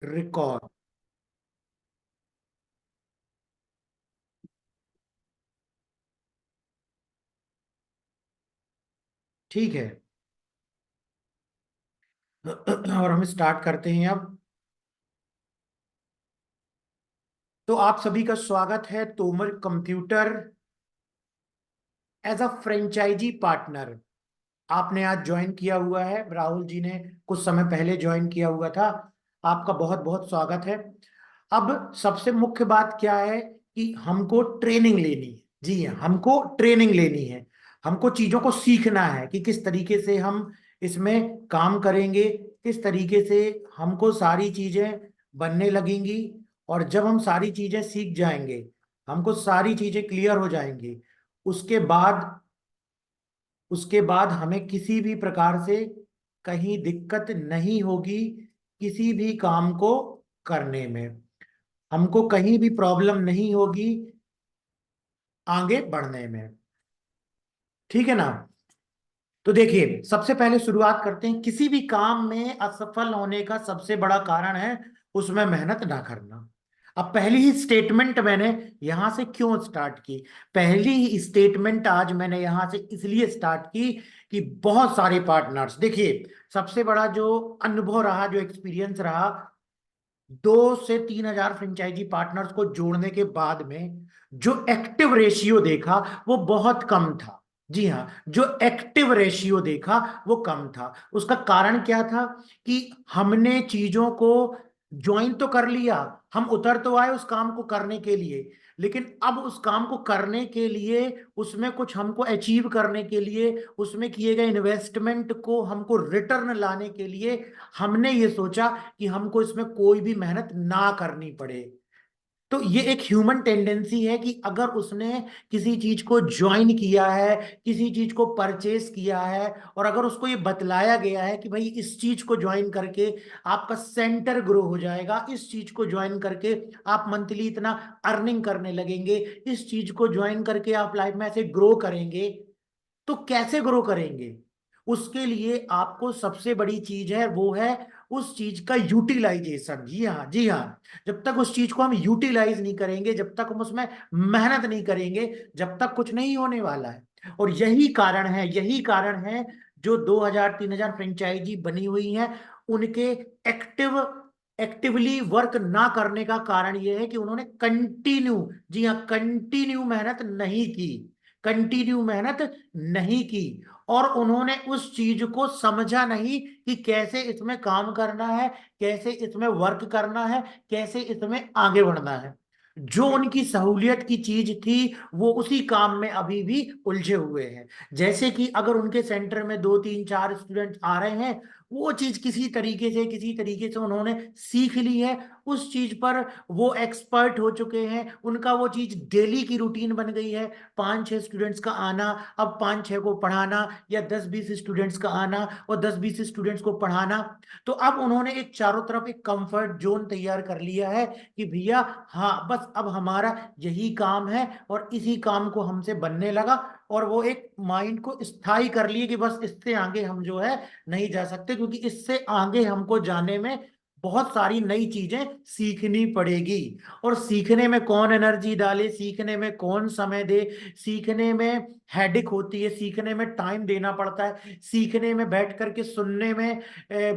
Record. ठीक है। और हम स्टार्ट करते हैं अब। तो आप सभी का स्वागत है Tomar computer as a franchise partner. आपने आज ज्वाइन किया हुआ है, राहुल जी ने कुछ समय पहले ज्वाइन किया हुआ था। आपका बहुत बहुत स्वागत है। अब सबसे मुख्य बात क्या है कि हमको ट्रेनिंग लेनी है। जी हाँ, हमको ट्रेनिंग लेनी है। हमको चीजों को सीखना है कि किस तरीके से हम इसमें काम करेंगे, किस तरीके से हमको सारी चीजें बनने लगेंगी। और जब हम सारी चीजें सीख जाएंगे, हमको सारी चीजें क्लियर हो जाएंगी, उसके बाद उसके बाद हमें किसी भी प्रकार से कहीं दिक्कत नहीं होगी किसी भी काम को करने में। हमको कहीं भी प्रॉब्लम नहीं होगी आगे बढ़ने में। ठीक है ना। तो देखिए, सबसे पहले शुरुआत करते हैं। किसी भी काम में असफल होने का सबसे बड़ा कारण है उसमें मेहनत ना करना। अब पहली ही स्टेटमेंट मैंने यहां से क्यों स्टार्ट की? पहली ही स्टेटमेंट आज मैंने यहां से इसलिए स्टार्ट की कि बहुत सारे पार्टनर्स, देखिए, सबसे बड़ा जो अनुभव रहा, जो एक्सपीरियंस रहा, 2 से 3 हजार फ्रेंचाइजी पार्टनर्स को जोड़ने के बाद में जो एक्टिव रेशियो देखा वो बहुत कम था। जी हाँ, जो एक्टिव रेशियो देखा वो कम था। उसका कारण क्या था कि हमने चीजों को ज्वाइन तो कर लिया, हम उतर तो आए उस काम को करने के लिए, लेकिन अब उस काम को करने के लिए, उसमें कुछ हमको अचीव करने के लिए, उसमें किए गए इन्वेस्टमेंट को हमको रिटर्न लाने के लिए हमने ये सोचा कि हमको इसमें कोई भी मेहनत ना करनी पड़े। तो ये एक ह्यूमन टेंडेंसी है कि अगर उसने किसी चीज को ज्वाइन किया है, किसी चीज को परचेस किया है, और अगर उसको ये बतलाया गया है कि भाई इस चीज को ज्वाइन करके आपका सेंटर ग्रो हो जाएगा, इस चीज को ज्वाइन करके आप मंथली इतना अर्निंग करने लगेंगे, इस चीज को ज्वाइन करके आप लाइफ में ऐसे ग्रो करेंगे, तो कैसे ग्रो करेंगे? उसके लिए आपको सबसे बड़ी चीज है वो है उस चीज का यूटिलाइजेशन। जी हाँ, जी हाँ। जब तक उस चीज को हम यूटिलाइज नहीं करेंगे, जब तक हम उसमें मेहनत नहीं करेंगे, जब तक कुछ नहीं होने वाला है। और यही कारण है जो 2 हजार 3 हजार फ्रेंचाइजी बनी हुई हैं, उनके एक्टिव एक्टिवली वर्क ना करने का कारण यह है कि उन्होंने कंटिन्यू, जी हाँ, कंटिन्यू मेहनत नहीं की, कंटिन्यू मेहनत नहीं की। और उन्होंने उस चीज को समझा नहीं कि कैसे इसमें काम करना है, कैसे इसमें वर्क करना है, कैसे इसमें आगे बढ़ना है। जो उनकी सहूलियत की चीज थी वो उसी काम में अभी भी उलझे हुए हैं। जैसे कि अगर उनके सेंटर में 2 3 4 स्टूडेंट आ रहे हैं, वो चीज किसी तरीके से उन्होंने सीख ली है, उस चीज पर वो एक्सपर्ट हो चुके हैं, उनका वो चीज डेली की रूटीन बन गई है। 5 6 स्टूडेंट्स का आना, अब 5 6 को पढ़ाना, या 10 20 स्टूडेंट्स का आना और 10 20 स्टूडेंट्स को पढ़ाना। तो अब उन्होंने एक चारों तरफ एक कंफर्ट जोन तैयार कर लिया है कि भैया, हाँ, बस अब हमारा यही काम है और इसी काम को हमसे बनने लगा। और वो एक माइंड को स्थायी कर लिए कि बस इससे आगे हम जो है नहीं जा सकते, क्योंकि इससे आगे हमको जाने में बहुत सारी नई चीजें सीखनी पड़ेगी। और सीखने में कौन एनर्जी डाले, सीखने में कौन समय दे, सीखने में हेडेक होती है, सीखने में टाइम देना पड़ता है, सीखने में बैठ करके सुनने में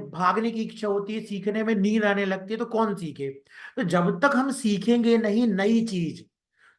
भागने की इच्छा होती है, सीखने में नींद आने लगती है, तो कौन सीखे? तो जब तक हम सीखेंगे नहीं नई चीज,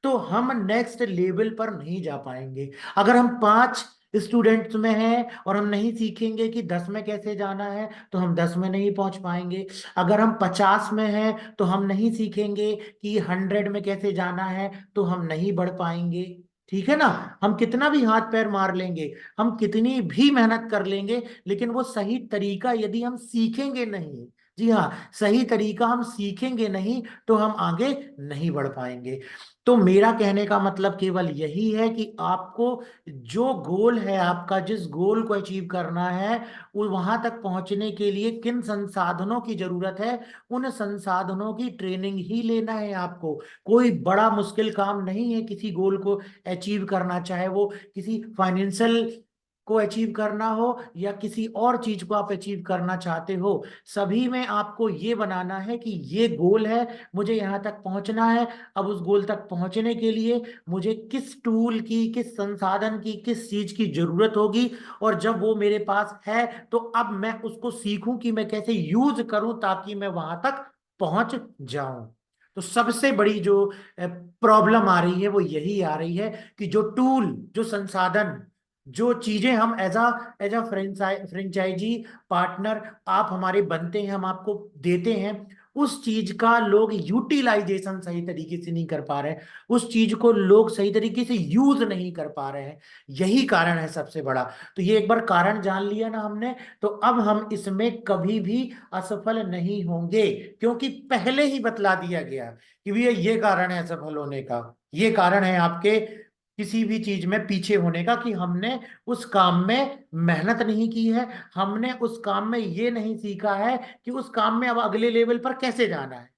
तो हम नेक्स्ट लेवल पर नहीं जा पाएंगे। अगर हम 5 स्टूडेंट्स में हैं और हम नहीं सीखेंगे कि 10 में कैसे जाना है, तो हम 10 में नहीं पहुंच पाएंगे। अगर हम 50 में हैं तो हम नहीं सीखेंगे कि 100 में कैसे जाना है, तो हम नहीं बढ़ पाएंगे। ठीक है ना। हम कितना भी हाथ पैर मार लेंगे, हम कितनी भी मेहनत कर लेंगे, लेकिन वो सही तरीका यदि हम सीखेंगे नहीं, जी हाँ, सही तरीका हम सीखेंगे नहीं, तो हम आगे नहीं बढ़ पाएंगे। तो मेरा कहने का मतलब केवल यही है कि आपको जो गोल है आपका, जिस गोल को अचीव करना है, वो वहां तक पहुंचने के लिए किन संसाधनों की जरूरत है, उन संसाधनों की ट्रेनिंग ही लेना है आपको। कोई बड़ा मुश्किल काम नहीं है किसी गोल को अचीव करना, चाहे वो किसी फाइनेंशियल को अचीव करना हो या किसी और चीज को आप अचीव करना चाहते हो, सभी में आपको ये बनाना है कि ये गोल है, मुझे यहाँ तक पहुंचना है। अब उस गोल तक पहुंचने के लिए मुझे किस टूल की, किस संसाधन की, किस चीज की जरूरत होगी, और जब वो मेरे पास है तो अब मैं उसको सीखूं कि मैं कैसे यूज करूं ताकि मैं वहां तक पहुंच जाऊं। तो सबसे बड़ी जो प्रॉब्लम आ रही है वो यही आ रही है कि जो टूल, जो संसाधन, जो चीजें हम एज अ फ्रेंचाइजी पार्टनर आप हमारे बनते हैं, हम आपको देते हैं, उस चीज का लोग यूटिलाइजेशन सही तरीके से नहीं कर पा रहे हैं, उस चीज को लोग सही तरीके से यूज नहीं कर पा रहे हैं। यही कारण है सबसे बड़ा। तो ये एक बार कारण जान लिया ना हमने, तो अब हम इसमें कभी भी असफल नहीं होंगे, क्योंकि पहले ही बतला दिया गया कि भैया ये कारण है असफल होने का, ये कारण है आपके किसी भी चीज में पीछे होने का, कि हमने उस काम में मेहनत नहीं की है, हमने उस काम में ये नहीं सीखा है कि उस काम में अब अगले लेवल पर कैसे जाना है।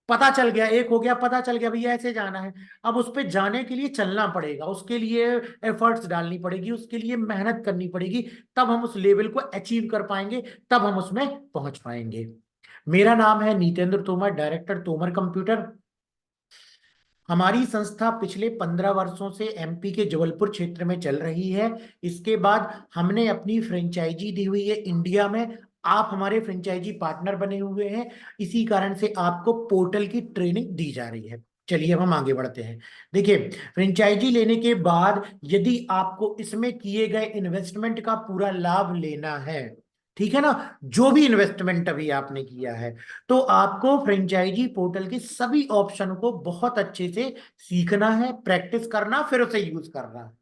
पता चल गया, एक हो गया, पता चल गया भैया ऐसे जाना है, अब उस पे जाने के लिए चलना पड़ेगा, उसके लिए एफर्ट्स डालनी पड़ेगी, उसके लिए मेहनत करनी पड़ेगी, तब हम उस लेवल को अचीव कर पाएंगे, तब हम उसमें पहुंच पाएंगे। मेरा नाम है नीतेंद्र तोमर, डायरेक्टर तोमर कंप्यूटर। हमारी संस्था पिछले 15 वर्षों से एमपी के जबलपुर क्षेत्र में चल रही है। इसके बाद हमने अपनी फ्रेंचाइजी दी हुई है इंडिया में। आप हमारे फ्रेंचाइजी पार्टनर बने हुए हैं, इसी कारण से आपको पोर्टल की ट्रेनिंग दी जा रही है। चलिए अब हम आगे बढ़ते हैं। देखिए, फ्रेंचाइजी लेने के बाद यदि आपको इसमें किए गए इन्वेस्टमेंट का पूरा लाभ लेना है, ठीक है ना, जो भी इन्वेस्टमेंट अभी आपने किया है, तो आपको फ्रेंचाइजी पोर्टल के सभी ऑप्शन को बहुत अच्छे से सीखना है, प्रैक्टिस करना, फिर उसे यूज करना है।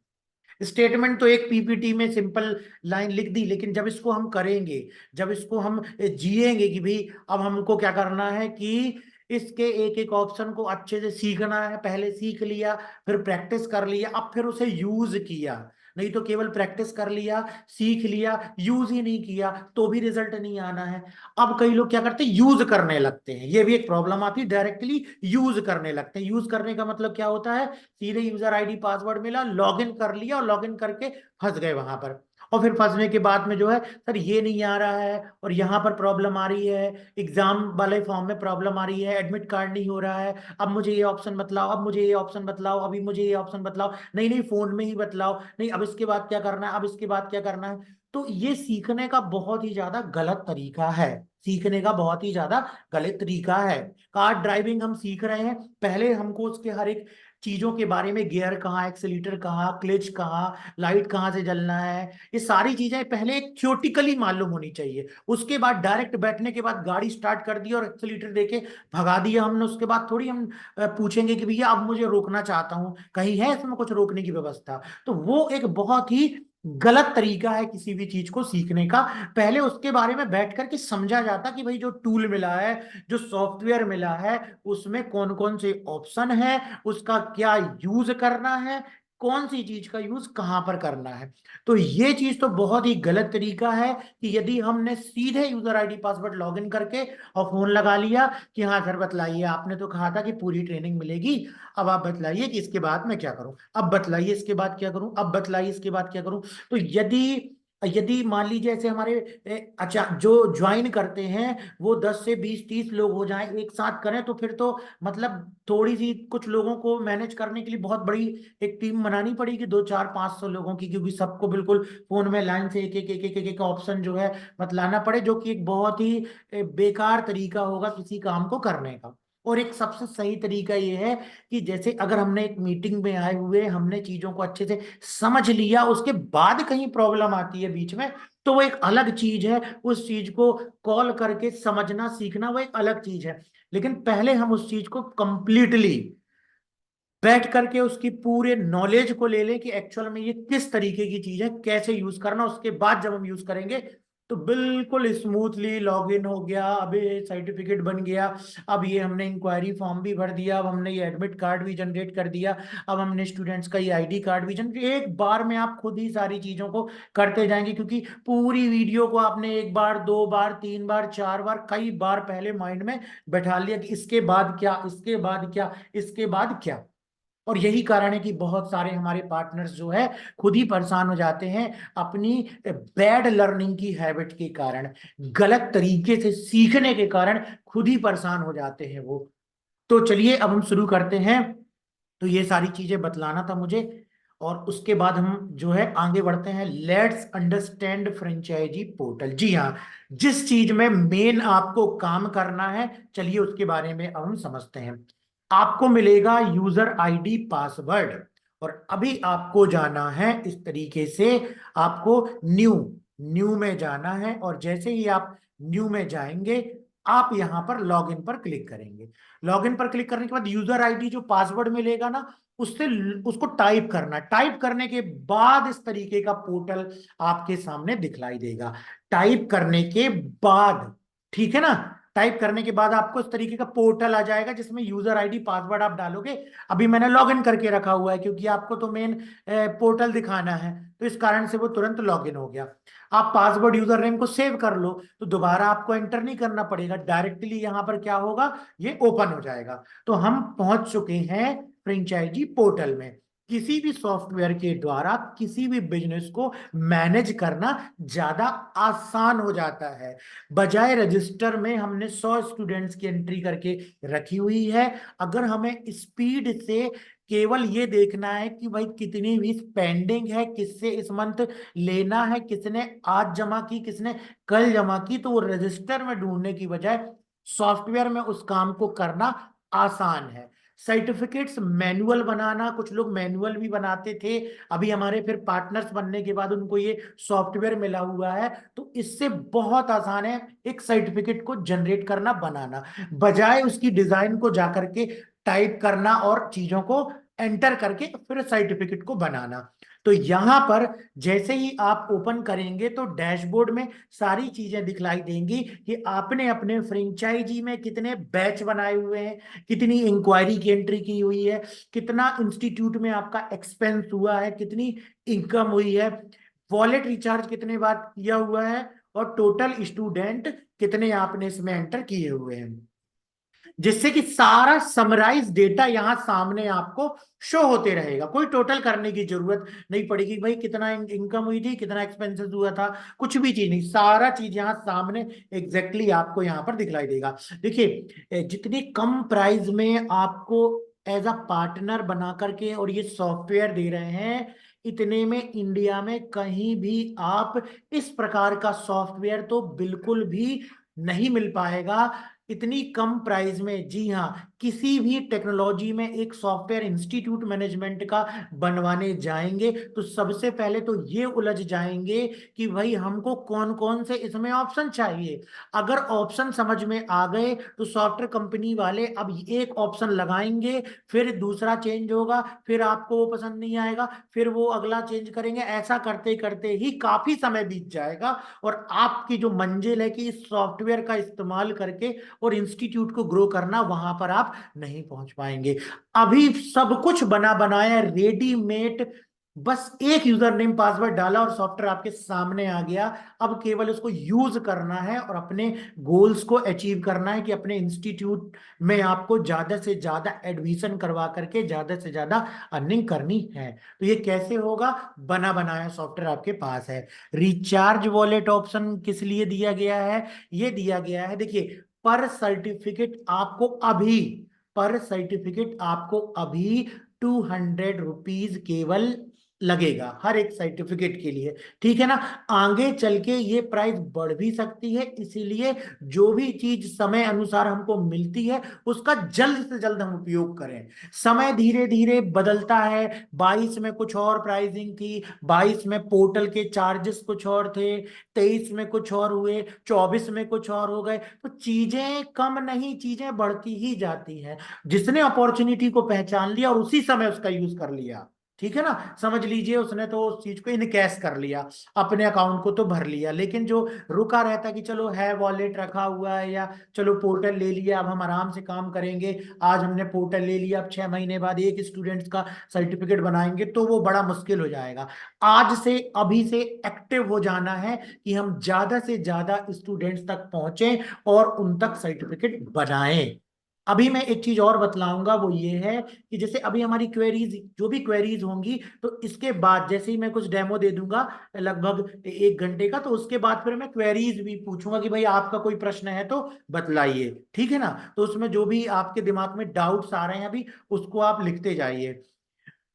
स्टेटमेंट तो एक पीपीटी में सिंपल लाइन लिख दी, लेकिन जब इसको हम करेंगे, जब इसको हम जिएंगे कि भाई अब हमको क्या करना है कि इसके एक एक ऑप्शन को अच्छे से सीखना है, पहले सीख लिया, फिर प्रैक्टिस कर लिया, अब फिर उसे यूज किया। नहीं तो केवल प्रैक्टिस कर लिया, सीख लिया, यूज ही नहीं किया तो भी रिजल्ट नहीं आना है। अब कई लोग क्या करते हैं, यूज करने लगते हैं, ये भी एक प्रॉब्लम आती है, डायरेक्टली यूज करने लगते हैं। यूज करने का मतलब क्या होता है, सीधे यूजर आईडी पासवर्ड मिला, लॉगिन कर लिया और लॉगिन करके फंस गए वहां पर। और फिर फंसने के बाद में जो है, सर ये नहीं आ रहा है और यहाँ पर प्रॉब्लम आ रही है, एग्जाम वाले फॉर्म में प्रॉब्लम आ रही है, एडमिट कार्ड नहीं हो रहा है, अब मुझे ये ऑप्शन बतलाओ, अब मुझे ये ऑप्शन बतलाओ, अभी मुझे ये ऑप्शन बतलाओ, नहीं नहीं फोन में ही बतलाओ, नहीं अब इसके बाद क्या करना है, अब इसके बाद क्या करना है। तो ये सीखने का बहुत ही ज्यादा गलत तरीका है, सीखने का बहुत ही ज्यादा गलत तरीका है। कार ड्राइविंग हम सीख रहे हैं, पहले हमको उसके हर एक चीजों के बारे में, गियर कहाँ, एक्सीलेटर कहाँ, क्लच कहाँ, लाइट कहाँ से जलना है, ये सारी चीजें पहले एक थ्योरेटिकली मालूम होनी चाहिए। उसके बाद डायरेक्ट बैठने के बाद गाड़ी स्टार्ट कर दी और एक्सीलेटर देके भगा दिया हमने, उसके बाद थोड़ी हम पूछेंगे कि भैया अब मुझे रोकना चाहता हूँ, कहीं है इसमें कुछ रोकने की व्यवस्था। तो वो एक बहुत ही गलत तरीका है किसी भी चीज को सीखने का। पहले उसके बारे में बैठ करके समझा जाता कि भाई जो टूल मिला है, जो सॉफ्टवेयर मिला है, उसमें कौन कौन से ऑप्शन है, उसका क्या यूज करना है, कौन सी चीज का यूज कहां पर करना है। तो ये चीज तो बहुत ही गलत तरीका है कि यदि हमने सीधे यूजर आईडी पासवर्ड लॉगिन करके और फोन लगा लिया कि हाँ सर बताइए, आपने तो कहा था कि पूरी ट्रेनिंग मिलेगी, अब आप बताइए कि इसके बाद मैं क्या करूं, अब बतलाइए इसके बाद क्या करूं, अब बतलाइए इसके बाद क्या करूं। तो यदि यदि मान लीजिए ऐसे हमारे अच्छा जो ज्वाइन करते हैं वो 10 से 20 30 लोग हो जाएं एक साथ करें, तो फिर तो मतलब थोड़ी सी कुछ लोगों को मैनेज करने के लिए बहुत बड़ी एक टीम बनानी पड़ेगी, 2 4 500 लोगों की, क्योंकि सबको बिल्कुल फोन में लाइन से एक ऑप्शन जो है बतलाना पड़े, जो कि एक बहुत ही बेकार तरीका होगा किसी काम को करने का। और एक सबसे सही तरीका ये है कि जैसे अगर हमने एक मीटिंग में आए हुए हमने चीजों को अच्छे से समझ लिया, उसके बाद कहीं प्रॉब्लम आती है बीच में, तो वो एक अलग चीज है, उस चीज को कॉल करके समझना सीखना वो एक अलग चीज है। लेकिन पहले हम उस चीज को कंप्लीटली बैठ करके उसकी पूरे नॉलेज को ले लें कि एक्चुअल में ये किस तरीके की चीज है, कैसे यूज करना, उसके बाद जब हम यूज करेंगे तो बिल्कुल स्मूथली लॉगिन हो गया, अब ये सर्टिफिकेट बन गया, अब ये हमने इंक्वायरी फॉर्म भी भर दिया, अब हमने ये एडमिट कार्ड भी जनरेट कर दिया, अब हमने स्टूडेंट्स का ये आईडी कार्ड भी जनरेट, एक बार में आप खुद ही सारी चीजों को करते जाएंगे, क्योंकि पूरी वीडियो को आपने एक बार, 2 बार, 3 बार, 4 बार, कई बार पहले माइंड में बैठा लिया कि इसके बाद क्या, इसके बाद क्या, इसके बाद क्या। और यही कारण है कि बहुत सारे हमारे पार्टनर्स जो है खुद ही परेशान हो जाते हैं अपनी बैड लर्निंग की हैबिट के कारण, गलत तरीके से सीखने के कारण खुद ही परेशान हो जाते हैं वो। तो चलिए अब हम शुरू करते हैं। तो ये सारी चीजें बतलाना था मुझे, और उसके बाद हम जो है आगे बढ़ते हैं। Let's understand franchisee portal. जी हाँ, जिस चीज में मेन आपको काम करना है, चलिए उसके बारे में अब हम समझते हैं। आपको मिलेगा यूजर आईडी पासवर्ड, और अभी आपको जाना है इस तरीके से, आपको न्यू न्यू में जाना है, और जैसे ही आप न्यू में जाएंगे आप यहां पर लॉगिन पर क्लिक करेंगे। लॉगिन पर क्लिक करने के बाद यूजर आईडी जो पासवर्ड मिलेगा ना, उससे उसको टाइप करना। टाइप करने के बाद इस तरीके का पोर्टल आपके सामने दिखलाई देगा। टाइप करने के बाद, ठीक है ना, टाइप करने के बाद आपको इस तरीके का पोर्टल आ जाएगा जिसमें यूजर आईडी पासवर्ड आप डालोगे। अभी मैंने लॉगिन करके रखा हुआ है क्योंकि आपको तो मेन पोर्टल दिखाना है, तो इस कारण से वो तुरंत लॉगिन हो गया। आप पासवर्ड यूजर नेम को सेव कर लो तो दोबारा आपको एंटर नहीं करना पड़ेगा, डायरेक्टली यहां पर क्या होगा, ये ओपन हो जाएगा। तो हम पहुंच चुके हैं फ्रेंचाइजी पोर्टल में। किसी भी सॉफ्टवेयर के द्वारा किसी भी बिजनेस को मैनेज करना ज्यादा आसान हो जाता है। बजाय रजिस्टर में हमने 100 स्टूडेंट्स की एंट्री करके रखी हुई है, अगर हमें स्पीड से केवल ये देखना है कि भाई कितनी भी पेंडिंग है, किससे इस मंथ लेना है, किसने आज जमा की, किसने कल जमा की, तो वो रजिस्टर में ढूंढने की बजाय सॉफ्टवेयर में उस काम को करना आसान है। सर्टिफिकेट्स मैनुअल बनाना, कुछ लोग मैनुअल भी बनाते थे, अभी हमारे फिर पार्टनर्स बनने के बाद उनको ये सॉफ्टवेयर मिला हुआ है, तो इससे बहुत आसान है एक सर्टिफिकेट को जनरेट करना, बनाना, बजाय उसकी डिजाइन को जाकर के टाइप करना और चीजों को एंटर करके फिर सर्टिफिकेट को बनाना। तो यहां पर जैसे ही आप ओपन करेंगे तो डैशबोर्ड में सारी चीजें दिखलाई देंगी कि आपने अपने फ्रेंचाइजी में कितने बैच बनाए हुए हैं, कितनी इंक्वायरी की एंट्री की हुई है, कितना इंस्टीट्यूट में आपका एक्सपेंस हुआ है, कितनी इनकम हुई है, वॉलेट रिचार्ज कितने बार किया हुआ है, और टोटल स्टूडेंट कितने आपने इसमें एंटर किए हुए हैं, जिससे कि सारा समराइज डेटा यहां सामने आपको शो होते रहेगा। कोई टोटल करने की जरूरत नहीं पड़ेगी, भाई कितना इनकम हुई थी, कितना एक्सपेंसेस हुआ था, कुछ भी चीज नहीं, सारा चीज यहाँ सामने एग्जैक्टली आपको यहाँ पर दिखलाई देगा। देखिए जितनी कम प्राइस में आपको एज अ पार्टनर बना करके और ये सॉफ्टवेयर दे रहे हैं, इतने में इंडिया में कहीं भी आप इस प्रकार का सॉफ्टवेयर तो बिल्कुल भी नहीं मिल पाएगा इतनी कम प्राइस में। जी हाँ, किसी भी टेक्नोलॉजी में एक सॉफ्टवेयर इंस्टीट्यूट मैनेजमेंट का बनवाने जाएंगे तो सबसे पहले तो ये उलझ जाएंगे कि भाई हमको कौन कौन से इसमें ऑप्शन चाहिए। अगर ऑप्शन समझ में आ गए तो सॉफ्टवेयर कंपनी वाले अब एक ऑप्शन लगाएंगे, फिर दूसरा चेंज होगा, फिर आपको वो पसंद नहीं आएगा, फिर वो अगला चेंज करेंगे, ऐसा करते करते ही काफी समय बीत जाएगा, और आपकी जो मंजिल है कि इस सॉफ्टवेयर का इस्तेमाल करके और इंस्टीट्यूट को ग्रो करना, वहां पर आप नहीं पहुंच पाएंगे। अभी सब कुछ बना बनाया रेडीमेड, बस एक यूजर नेम पासवर्ड डाला और सॉफ्टवेयर आपके सामने आ गया। अब केवल उसको यूज करना है और अपने गोल्स को अचीव करना है कि अपने इंस्टीट्यूट में आपको ज्यादा से ज्यादा एडमिशन करवा करके ज्यादा से ज्यादा अर्निंग करनी है। तो ये कैसे होगा, बना बनाया सॉफ्टवेयर आपके पास है। रिचार्ज वॉलेट ऑप्शन किस लिए दिया गया है, ये दिया गया है, देखिए पर सर्टिफिकेट आपको अभी पर सर्टिफिकेट आपको अभी 200 रुपीज केवल लगेगा हर एक सर्टिफिकेट के लिए, ठीक है ना। आगे चल के ये प्राइस बढ़ भी सकती है, इसीलिए जो भी चीज समय अनुसार हमको मिलती है उसका जल्द से जल्द हम उपयोग करें। समय धीरे धीरे बदलता है, 22 में कुछ और प्राइसिंग थी, 22 में पोर्टल के चार्जेस कुछ और थे, 23 में कुछ और हुए, 24 में कुछ और हो गए, तो चीजें कम नहीं, चीजें बढ़ती ही जाती हैं। जिसने अपॉर्चुनिटी को पहचान लिया और उसी समय उसका यूज कर लिया, ठीक है ना, समझ लीजिए उसने तो उस चीज को इनकैश कर लिया, अपने अकाउंट को तो भर लिया। लेकिन जो रुका रहता कि चलो है वॉलेट रखा हुआ है, या चलो पोर्टल ले लिया, अब हम आराम से काम करेंगे, आज हमने पोर्टल ले लिया, अब 6 महीने बाद एक स्टूडेंट्स का सर्टिफिकेट बनाएंगे, तो वो बड़ा मुश्किल हो जाएगा। आज से अभी से एक्टिव हो जाना है कि हम ज्यादा से ज्यादा स्टूडेंट्स तक पहुंचे और उन तक सर्टिफिकेट बनाएं। अभी मैं एक चीज और बतलाऊंगा, वो ये है कि जैसे अभी हमारी क्वेरीज, जो भी क्वेरीज होंगी, तो इसके बाद जैसे ही मैं कुछ डेमो दे दूंगा लगभग 1 घंटे का, तो उसके बाद फिर मैं क्वेरीज भी पूछूंगा कि भाई आपका कोई प्रश्न है तो बतलाइए, ठीक है ना। तो उसमें जो भी आपके दिमाग में डाउट्स आ रहे हैं अभी, उसको आप लिखते जाइए।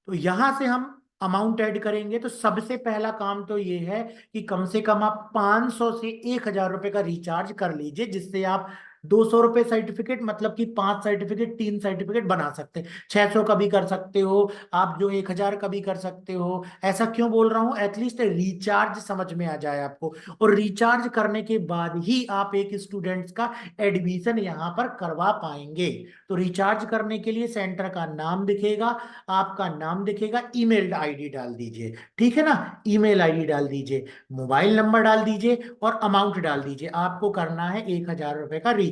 तो यहां से हम अमाउंट ऐड करेंगे। तो सबसे पहला काम तो ये है कि कम से कम आप 500 से 1,000 रुपए का रिचार्ज कर लीजिए, जिससे आप 200 रुपए सर्टिफिकेट, मतलब कि 5 सर्टिफिकेट, 3 सर्टिफिकेट बना सकते हैं। 600 का भी कर सकते हो आप, जो 1,000 का भी कर सकते हो। ऐसा क्यों बोल रहा हूं, एटलीस्ट रिचार्ज समझ में आ जाए आपको। और रिचार्ज करने के बाद ही आप एक स्टूडेंट्स का एडमिशन यहाँ पर करवा पाएंगे। तो रिचार्ज करने के लिए सेंटर का नाम दिखेगा, आपका नाम दिखेगा, ईमेल आईडी डाल दीजिए, ठीक है ना। ईमेल आईडी डाल दीजिए, मोबाइल नंबर डाल दीजिए और अमाउंट डाल दीजिए। आपको करना है 1,000 रुपए का रिचार्ज।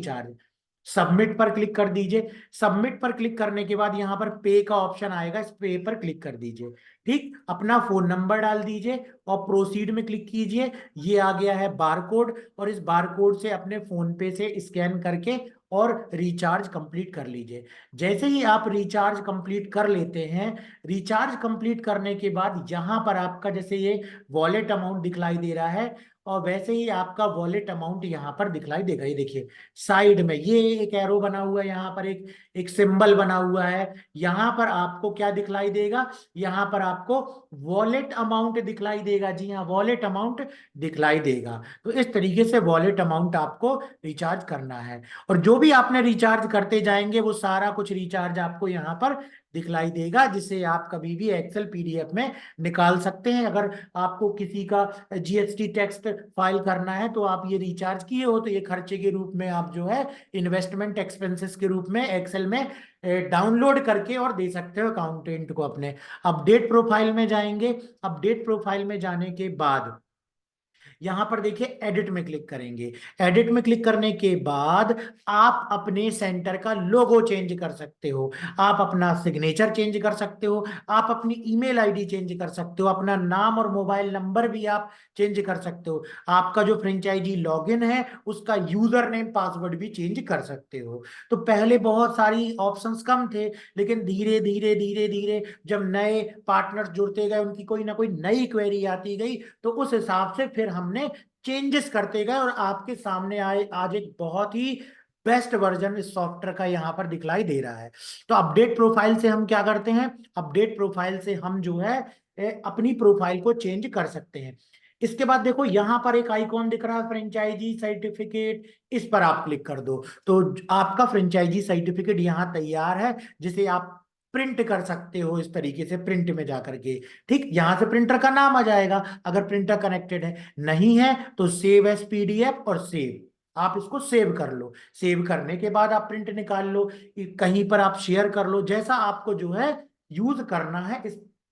सबमिट पर क्लिक कर दीजिए। सबमिट पर क्लिक करने के बाद यहाँ पर पे का ऑप्शन आएगा, इस पे पर क्लिक कर दीजिए। ठीक, अपना फोन नंबर डाल दीजिए और प्रोसीड में क्लिक कीजिए। ये आ गया है बारकोड, और इस बारकोड से अपने फोन पे से स्कैन करके और रिचार्ज कंप्लीट कर लीजिए। जैसे ही आप रिचार्ज कंप्लीट कर लेते हैं, रिचार्ज कंप्लीट करने के बाद यहाँ पर आपका जैसे ये वॉलेट अमाउंट दिखलाई दे रहा है, और वैसे ही आपका वॉलेट अमाउंट यहाँ पर दिखलाई देगा। ये देखिए साइड में ये एक एरो बना हुआ है, यहाँ पर एक एक सिंबल बना हुआ है। यहाँ पर आपको क्या दिखलाई देगा, यहाँ पर आपको वॉलेट अमाउंट दिखलाई देगा। जी हाँ, वॉलेट अमाउंट दिखलाई देगा। तो इस तरीके से वॉलेट अमाउंट आपको रिचार्ज करना है। और जो भी आपने रिचार्ज करते जाएंगे वो सारा कुछ रिचार्ज आपको यहाँ पर दिखलाई देगा, जिसे आप कभी भी एक्सेल पीडीएफ में निकाल सकते हैं। अगर आपको किसी का जीएसटी टेक्स्ट फाइल करना है, तो आप ये रिचार्ज किए हो तो ये खर्चे के रूप में आप जो है इन्वेस्टमेंट एक्सपेंसेस के रूप में एक्सेल में डाउनलोड करके और दे सकते हो अकाउंटेंट को अपने। अपडेट प्रोफाइल में जाएंगे। अपडेट प्रोफाइल में जाने के बाद यहां पर देखिए एडिट में क्लिक करेंगे। एडिट में क्लिक करने के बाद आप अपने सेंटर का लोगो चेंज कर सकते हो, आप अपना सिग्नेचर चेंज कर सकते हो, आप अपनी ईमेल आईडी चेंज कर सकते हो, अपना नाम और मोबाइल नंबर भी आप चेंज कर सकते हो। आपका जो फ्रेंचाइजी लॉगिन है उसका यूजर नेम पासवर्ड भी चेंज कर सकते हो। तो पहले बहुत सारी ऑप्शंस कम थे, लेकिन धीरे धीरे धीरे धीरे जब नए पार्टनर्स जुड़ते गए, उनकी कोई ना कोई नई क्वेरी आती गई, तो उस हिसाब से फिर हमने चेंजेस करते गए, और आपके सामने आए आज एक बहुत ही बेस्ट वर्जन इस सॉफ्टवेयर का यहाँ पर दिखलाई दे रहा है। तो अपडेट प्रोफाइल से हम क्या करते हैं, अपडेट प्रोफाइल से हम जो है अपनी प्रोफाइल को चेंज कर सकते हैं। इसके बाद देखो यहाँ पर एक आइकॉन दिख रहा है फ्रेंचाइजी सर्टिफिकेट, इस पर आप क्लिक कर दो। तो आपका फ्रेंचाइजी सर्टिफिकेट यहाँ तैयार है, जिसे आप प्रिंट कर सकते हो इस तरीके से, प्रिंट में जाकर के। ठीक, यहां से प्रिंटर का नाम आ जाएगा अगर प्रिंटर कनेक्टेड है। नहीं है तो सेव एस पीडीएफ, और सेव, आप इसको सेव कर लो। सेव करने के बाद आप प्रिंट निकाल लो, कहीं पर आप शेयर कर लो, जैसा आपको जो है यूज करना है।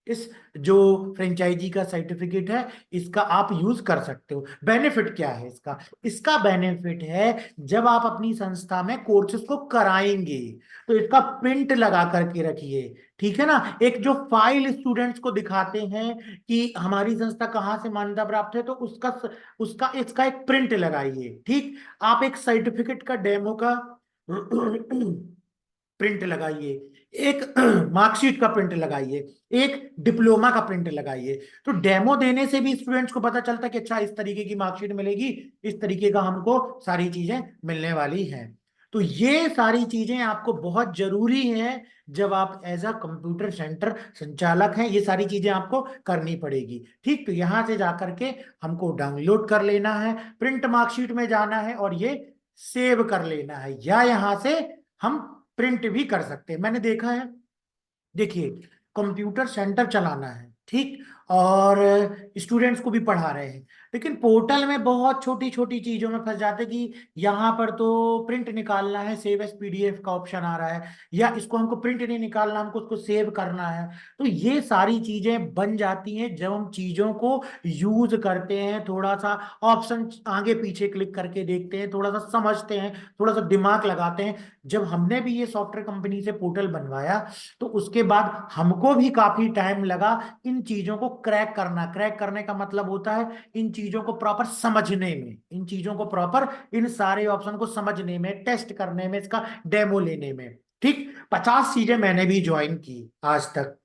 इस जो फ्रेंचाइजी का सर्टिफिकेट है, इसका आप यूज कर सकते हो। बेनिफिट क्या है इसका, इसका बेनिफिट है जब आप अपनी संस्था में कोर्सेज को कराएंगे तो इसका प्रिंट लगा करके रखिए, ठीक है ना। एक जो फाइल स्टूडेंट्स को दिखाते हैं कि हमारी संस्था कहाँ से मान्यता प्राप्त है, तो उसका उसका इसका एक प्रिंट लगाइए। ठीक, आप एक सर्टिफिकेट का डेमो का प्रिंट लगाइए, एक मार्कशीट का प्रिंट लगाइए, एक डिप्लोमा का प्रिंट लगाइए। तो डेमो देने से भी स्टूडेंट्स को पता चलता है कि अच्छा इस तरीके की मार्कशीट मिलेगी, इस तरीके का हमको सारी चीजें मिलने वाली हैं। तो ये सारी चीजें आपको बहुत जरूरी हैं, जब आप एज अ कंप्यूटर सेंटर संचालक हैं, ये सारी चीजें आपको करनी पड़ेगी। ठीक, तो यहां से जाकर के हमको डाउनलोड कर लेना है, प्रिंट मार्कशीट में जाना है और ये सेव कर लेना है, या यहां से हम प्रिंट भी कर सकते हैं। मैंने देखा है, देखिए कंप्यूटर सेंटर चलाना है, ठीक, और स्टूडेंट्स को भी पढ़ा रहे हैं, लेकिन पोर्टल में बहुत छोटी छोटी चीजों में फंस जाते कि यहाँ पर तो प्रिंट निकालना है, सेव एस पीडीएफ का ऑप्शन आ रहा है, या इसको हमको प्रिंट नहीं निकालना, हमको उसको सेव करना है। तो ये सारी चीजें बन जाती हैं जब हम चीजों को यूज करते हैं, थोड़ा सा ऑप्शन आगे पीछे क्लिक करके देखते हैं, थोड़ा सा समझते हैं, थोड़ा सा दिमाग लगाते हैं। जब हमने भी ये सॉफ्टवेयर कंपनी से पोर्टल बनवाया, तो उसके बाद हमको भी काफी टाइम लगा इन चीजों को क्रैक करना। क्रैक करने का मतलब होता है इन चीजों को प्रॉपर समझने में, इन चीजों को प्रॉपर, इन सारे ऑप्शन को समझने में, टेस्ट करने में, इसका डेमो लेने में। ठीक, 50 चीजें मैंने भी ज्वाइन की आज तक,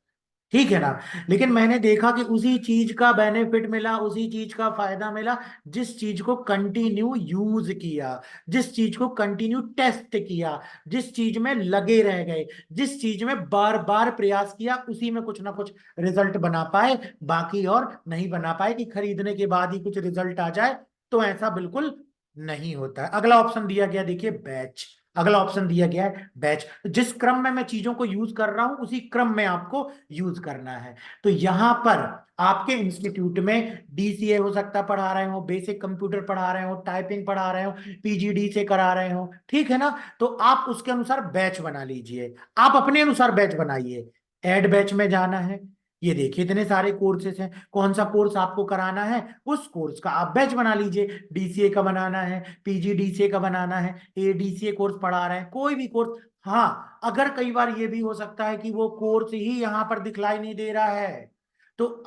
ठीक है ना। लेकिन मैंने देखा कि उसी चीज का बेनिफिट मिला, उसी चीज का फायदा मिला जिस चीज को कंटिन्यू यूज किया, जिस चीज को कंटिन्यू टेस्ट किया, जिस चीज में लगे रह गए, जिस चीज में बार बार प्रयास किया, उसी में कुछ ना कुछ रिजल्ट बना पाए। बाकी और नहीं बना पाए कि खरीदने के बाद ही कुछ रिजल्ट आ जाए, तो ऐसा बिल्कुल नहीं होता है। अगला ऑप्शन दिया गया, देखिए बैच। अगला ऑप्शन दिया गया है बैच। जिस क्रम में मैं चीजों को यूज कर रहा हूं उसी क्रम में आपको यूज करना है। तो यहां पर आपके इंस्टीट्यूट में डीसीए हो सकता है पढ़ा रहे हो, बेसिक कंप्यूटर पढ़ा रहे हो, टाइपिंग पढ़ा रहे हो, पीजीडी से करा रहे हो, ठीक है ना। तो आप उसके अनुसार बैच बना लीजिए, आप अपने अनुसार बैच बनाइए। ऐड बैच में जाना है, ये देखिए इतने सारे कोर्सेज हैं, कौन सा कोर्स आपको कराना है उस कोर्स का आप बैच बना लीजिए। डीसीए का बनाना है, पीजीडीसीए का बनाना है, एडीसीए कोर्स पढ़ा रहे हैं, कोई भी कोर्स। हाँ, अगर कई बार ये भी हो सकता है कि वो कोर्स ही यहाँ पर दिखलाई नहीं दे रहा है, तो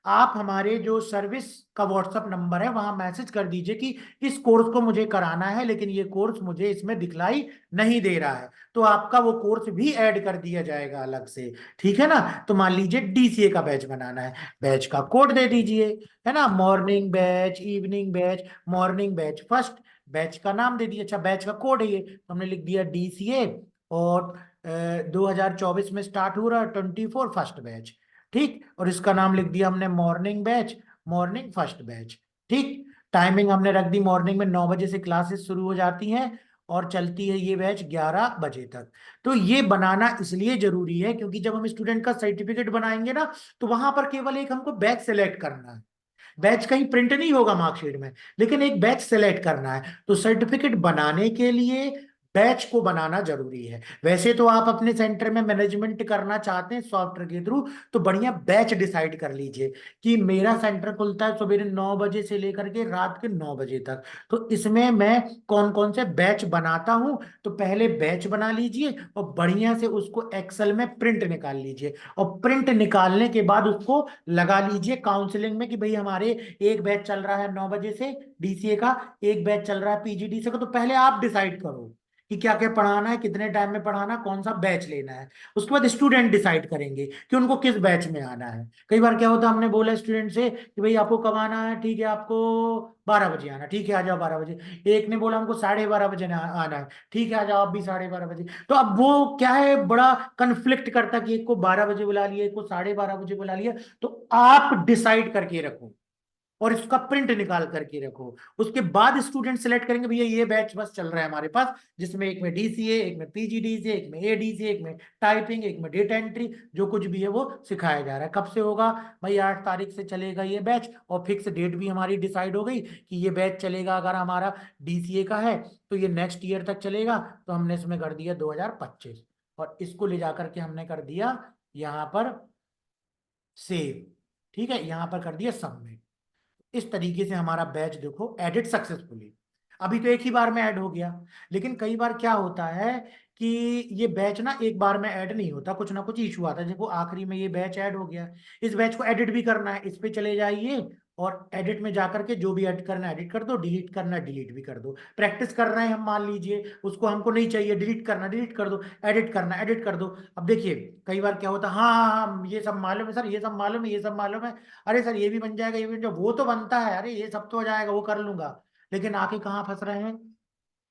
आप हमारे जो सर्विस का व्हाट्सएप नंबर है वहां मैसेज कर दीजिए कि इस कोर्स को मुझे कराना है लेकिन ये कोर्स मुझे इसमें दिखलाई नहीं दे रहा है, तो आपका वो कोर्स भी ऐड कर दिया जाएगा अलग से, ठीक है ना। तो मान लीजिए डीसीए का बैच बनाना है, बैच का कोड दे दीजिए, है ना, morning batch, evening batch, morning batch first, batch का नाम दे दीजिए। अच्छा, बैच का कोड है ये, तो हमने लिख दिया डीसीए, और 2024 में स्टार्ट हो रहा है 24 फर्स्ट बैच, ठीक। और इसका नाम लिख दिया हमने morning batch, morning first batch, ठीक। टाइमिंग हमने रख दी, मॉर्निंग में 9 बजे से क्लासेस शुरू हो जाती हैं और चलती है ये बैच 11 बजे तक। तो ये बनाना इसलिए जरूरी है क्योंकि जब हम स्टूडेंट का सर्टिफिकेट बनाएंगे ना, तो वहां पर केवल एक हमको बैच सेलेक्ट करना है, बैच कहीं प्रिंट नहीं होगा मार्कशीट में, लेकिन एक बैच सेलेक्ट करना है। तो सर्टिफिकेट बनाने के लिए बैच को बनाना जरूरी है। वैसे तो आप अपने सेंटर में मैनेजमेंट करना चाहते हैं सॉफ्टवेयर के थ्रू, तो बढ़िया बैच डिसाइड कर लीजिए कि मेरा सेंटर खुलता है सवेरे 9 बजे से लेकर के रात के 9 बजे तक, तो इसमें मैं कौन कौन से बैच बनाता हूं। तो पहले बैच बना लीजिए और बढ़िया से उसको एक्सेल में प्रिंट निकाल लीजिए, और प्रिंट निकालने के बाद उसको लगा लीजिए काउंसलिंग में कि भाई हमारे एक बैच चल रहा है 9 बजे से डीसीए का, एक बैच चल रहा है पीजीडीसीए का। तो पहले आप डिसाइड करो कि क्या क्या पढ़ाना है, कितने टाइम में पढ़ाना, कौन सा बैच लेना है। उसके बाद स्टूडेंट डिसाइड करेंगे कि उनको किस बैच में आना है। कई बार क्या होता है, हमने बोला स्टूडेंट से कि भाई आपको कब आना है, ठीक है आपको 12 बजे आना, ठीक है आ जाओ 12 बजे। एक ने बोला हमको 12:30 बजे आना है, ठीक है आ जाओ आप भी 12:30 बजे। तो अब वो क्या है, बड़ा कंफ्लिक्ट करता कि एक को 12 बजे बुला लिया, एक को 12:30 बजे बुला लिया। तो आप डिसाइड करके रखो और इसका प्रिंट निकाल करके रखो। उसके बाद स्टूडेंट सेलेक्ट करेंगे भैया ये बैच बस चल रहा है हमारे पास, जिसमें एक में डीसीए, एक में पीजीडीसीए, एक में एडीसीए, एक में टाइपिंग, एक में डेटा एंट्री, जो कुछ भी है वो सिखाया जा रहा है। कब से होगा भाई, 8 तारीख से चलेगा ये बैच, और फिक्स डेट भी हमारी डिसाइड हो गई कि ये बैच चलेगा, अगर हमारा डीसीए का है तो ये नेक्स्ट ईयर तक चलेगा। तो हमने इसमें कर दिया 2025, और इसको ले जाकर के हमने कर दिया यहाँ पर सेव, ठीक है, यहाँ पर कर दिया सबमिट। इस तरीके से हमारा बैच देखो एडिट सक्सेसफुली। अभी तो एक ही बार में ऐड हो गया, लेकिन कई बार क्या होता है कि ये बैच ना एक बार में ऐड नहीं होता, कुछ ना कुछ इशू आता है। देखो आखिरी में ये बैच ऐड हो गया, इस बैच को एडिट भी करना है, इस पे चले जाइए और एडिट में जाकर के जो भी ऐड करना है एडिट कर दो, डिलीट करना है डिलीट भी कर दो। प्रैक्टिस कर रहे हैं हम, मान लीजिए उसको हमको नहीं चाहिए, डिलीट करना डिलीट कर दो, एडिट करना एडिट कर दो। अब देखिए कई बार क्या होता है, हाँ हाँ हाँ ये सब मालूम है सर, ये सब मालूम है, ये सब मालूम है, अरे सर ये भी बन जाएगा, ये भी बन जाएगा, वो तो बनता है, अरे ये सब तो हो जाएगा, वो कर लूंगा। लेकिन आके कहाँ फंस रहे हैं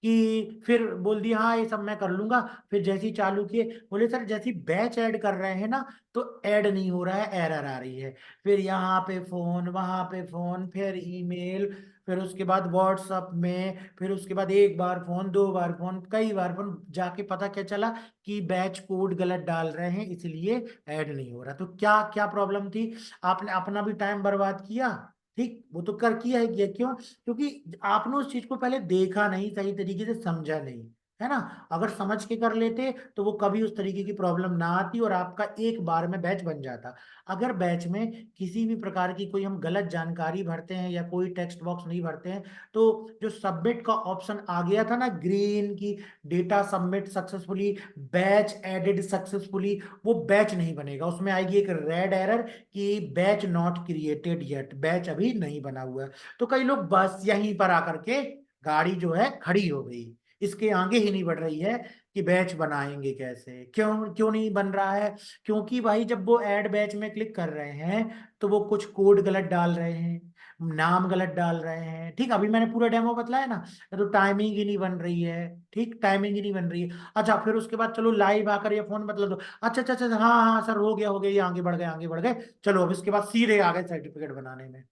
कि फिर बोल दिया हाँ ये सब मैं कर लूंगा, फिर जैसे ही चालू किए बोले सर जैसे ही बैच ऐड कर रहे हैं ना तो ऐड नहीं हो रहा है, एरर आ रही है। फिर यहाँ पे फोन, वहां पे फोन, फिर ईमेल, फिर उसके बाद व्हाट्सएप में, फिर उसके बाद एक बार फोन, दो बार फोन, कई बार फोन, जाके पता क्या चला कि बैच कोड गलत डाल रहे हैं इसलिए ऐड नहीं हो रहा। तो क्या क्या प्रॉब्लम थी, आपने अपना भी टाइम बर्बाद किया, ठीक, वो तो कर किया है, किया क्यों, क्योंकि आपने उस चीज को पहले देखा नहीं, सही तरीके से समझा नहीं। है ना। अगर समझ के कर लेते तो वो कभी उस तरीके की प्रॉब्लम ना आती और आपका एक बार में बैच बन जाता। अगर बैच में किसी भी प्रकार की कोई हम गलत जानकारी भरते हैं या कोई टेक्स्ट बॉक्स नहीं भरते हैं, तो जो सबमिट का ऑप्शन आ गया था ना ग्रीन की, data submit successfully, batch added successfully, वो बैच नहीं बनेगा। उसमें आएगी एक रेड एरर कि batch not created yet, batch अभी नहीं बना हुआ है। तो कई लोग बस यहीं पर आकर के गाड़ी जो है खड़ी हो गई, इसके आगे ही नहीं बढ़ रही है कि बैच बनाएंगे कैसे। क्यों क्यों नहीं बन रहा है? क्योंकि भाई जब वो ऐड बैच में क्लिक कर रहे हैं तो वो कुछ कोड गलत डाल रहे हैं, नाम गलत डाल रहे हैं। ठीक, अभी मैंने पूरा डेमो बतलाया ना, तो टाइमिंग ही नहीं बन रही है। ठीक, टाइमिंग ही नहीं बन रही है। अच्छा, फिर उसके बाद चलो लाइव आकर ये फोन बतला दो, अच्छा अच्छा अच्छा, हाँ हाँ सर हो गया हो गया, ये आगे बढ़ गए आगे बढ़ गए, चलो अब इसके बाद सीधे आ गए सर्टिफिकेट बनाने में,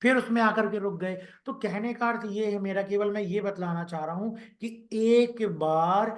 फिर उसमें आकर के रुक गए। तो कहने का अर्थ ये है मेरा, केवल मैं ये बतलाना चाह रहा हूं कि एक बार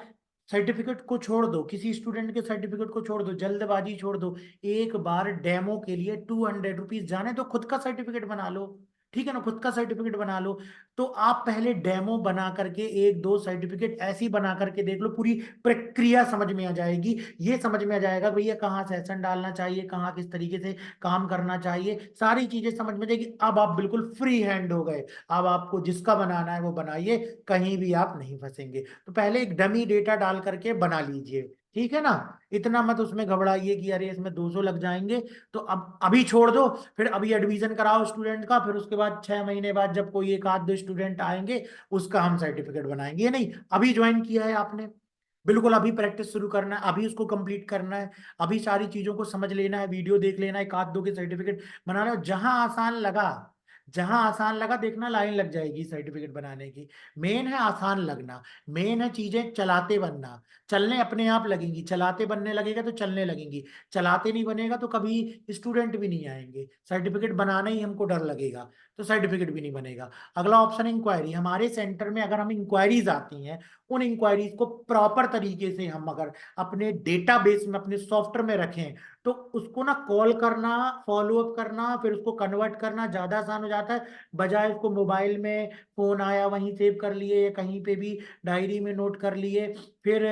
सर्टिफिकेट को छोड़ दो, किसी स्टूडेंट के सर्टिफिकेट को छोड़ दो, जल्दबाजी छोड़ दो, एक बार डेमो के लिए 200 रुपीज जाने तो खुद का सर्टिफिकेट बना लो। ठीक है ना, खुद का सर्टिफिकेट बना लो। तो आप पहले डेमो बना करके एक दो सर्टिफिकेट ऐसी बना करके देख लो, पूरी प्रक्रिया समझ में आ जाएगी। ये समझ में आ जाएगा भैया कहाँ सेशन डालना चाहिए, कहाँ किस तरीके से काम करना चाहिए, सारी चीजें समझ में जाएगी। अब आप बिल्कुल फ्री हैंड हो गए, अब आपको जिसका बनाना है वो बनाइए, कहीं भी आप नहीं फंसेंगे। तो पहले एक डमी डेटा डाल करके बना लीजिए, ठीक है ना। इतना मत उसमें घबराइए कि अरे इसमें 200 लग जाएंगे। तो अब अभी छोड़ दो, फिर अभी एडमिशन कराओ स्टूडेंट का, फिर उसके बाद 6 महीने बाद जब कोई एक आध दो स्टूडेंट आएंगे उसका हम सर्टिफिकेट बनाएंगे। ये नहीं, अभी ज्वाइन किया है आपने, बिल्कुल अभी प्रैक्टिस शुरू करना है, अभी उसको कंप्लीट करना है, अभी सारी चीजों को समझ लेना है, वीडियो देख लेना है, एक आध दो के सर्टिफिकेट बनाना है। जहां आसान लगा, जहां आसान लगा देखना लाइन लग जाएगी सर्टिफिकेट बनाने की। मेन है आसान लगना, मेन है चीजें चलाते बनना। चलने अपने आप लगेंगी, चलाते बनने लगेगा तो चलने लगेंगी, चलाते नहीं बनेगा तो कभी स्टूडेंट भी नहीं आएंगे, सर्टिफिकेट बनाना ही हमको डर लगेगा तो सर्टिफिकेट भी नहीं बनेगा। अगला ऑप्शन इंक्वायरी। हमारे सेंटर में अगर हम इंक्वायरीज आती हैं, उन इंक्वायरीज को प्रॉपर तरीके से हम अगर अपने डेटाबेस में अपने सॉफ्टवेयर में रखें तो उसको ना कॉल करना, फॉलो अप करना, फिर उसको कन्वर्ट करना ज्यादा आसान हो जाता है। बजाय उसको मोबाइल में फोन आया वहीं सेव कर लिए, या कहीं पे भी डायरी में नोट कर लिए, फिर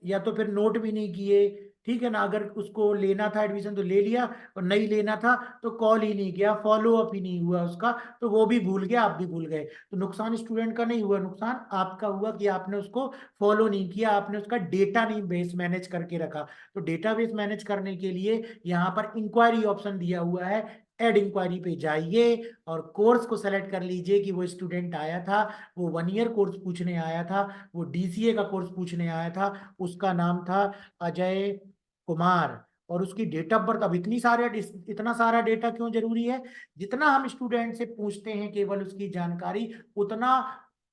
या तो फिर नोट भी नहीं किए। ठीक है ना, अगर उसको लेना था एडमिशन तो ले लिया, और नहीं लेना था तो कॉल ही नहीं किया, फॉलो अप ही नहीं हुआ उसका, तो वो भी भूल गया, आप भी भूल गए। तो नुकसान स्टूडेंट का नहीं हुआ, नुकसान आपका हुआ कि आपने उसको फॉलो नहीं किया, आपने उसका डेटा नहीं बेस मैनेज करके रखा। तो डेटाबेस मैनेज करने के लिए यहाँ पर इंक्वायरी ऑप्शन दिया हुआ है। एड इंक्वायरी पे जाइए और कोर्स को सेलेक्ट कर लीजिए कि वो स्टूडेंट आया था, वो 1 ईयर कोर्स पूछने आया था, वो डीसीए का कोर्स पूछने आया था, उसका नाम था अजय कुमार, और उसकी डेट ऑफ बर्थ। अब इतनी सारे इतना सारा डेटा क्यों जरूरी है? जितना हम स्टूडेंट से पूछते हैं केवल उसकी जानकारी, उतना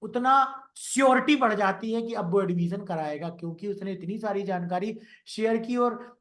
उतना श्योरिटी बढ़ जाती है कि अब वो एडमिशन कराएगा, क्योंकि उसने इतनी सारी जानकारी शेयर की, और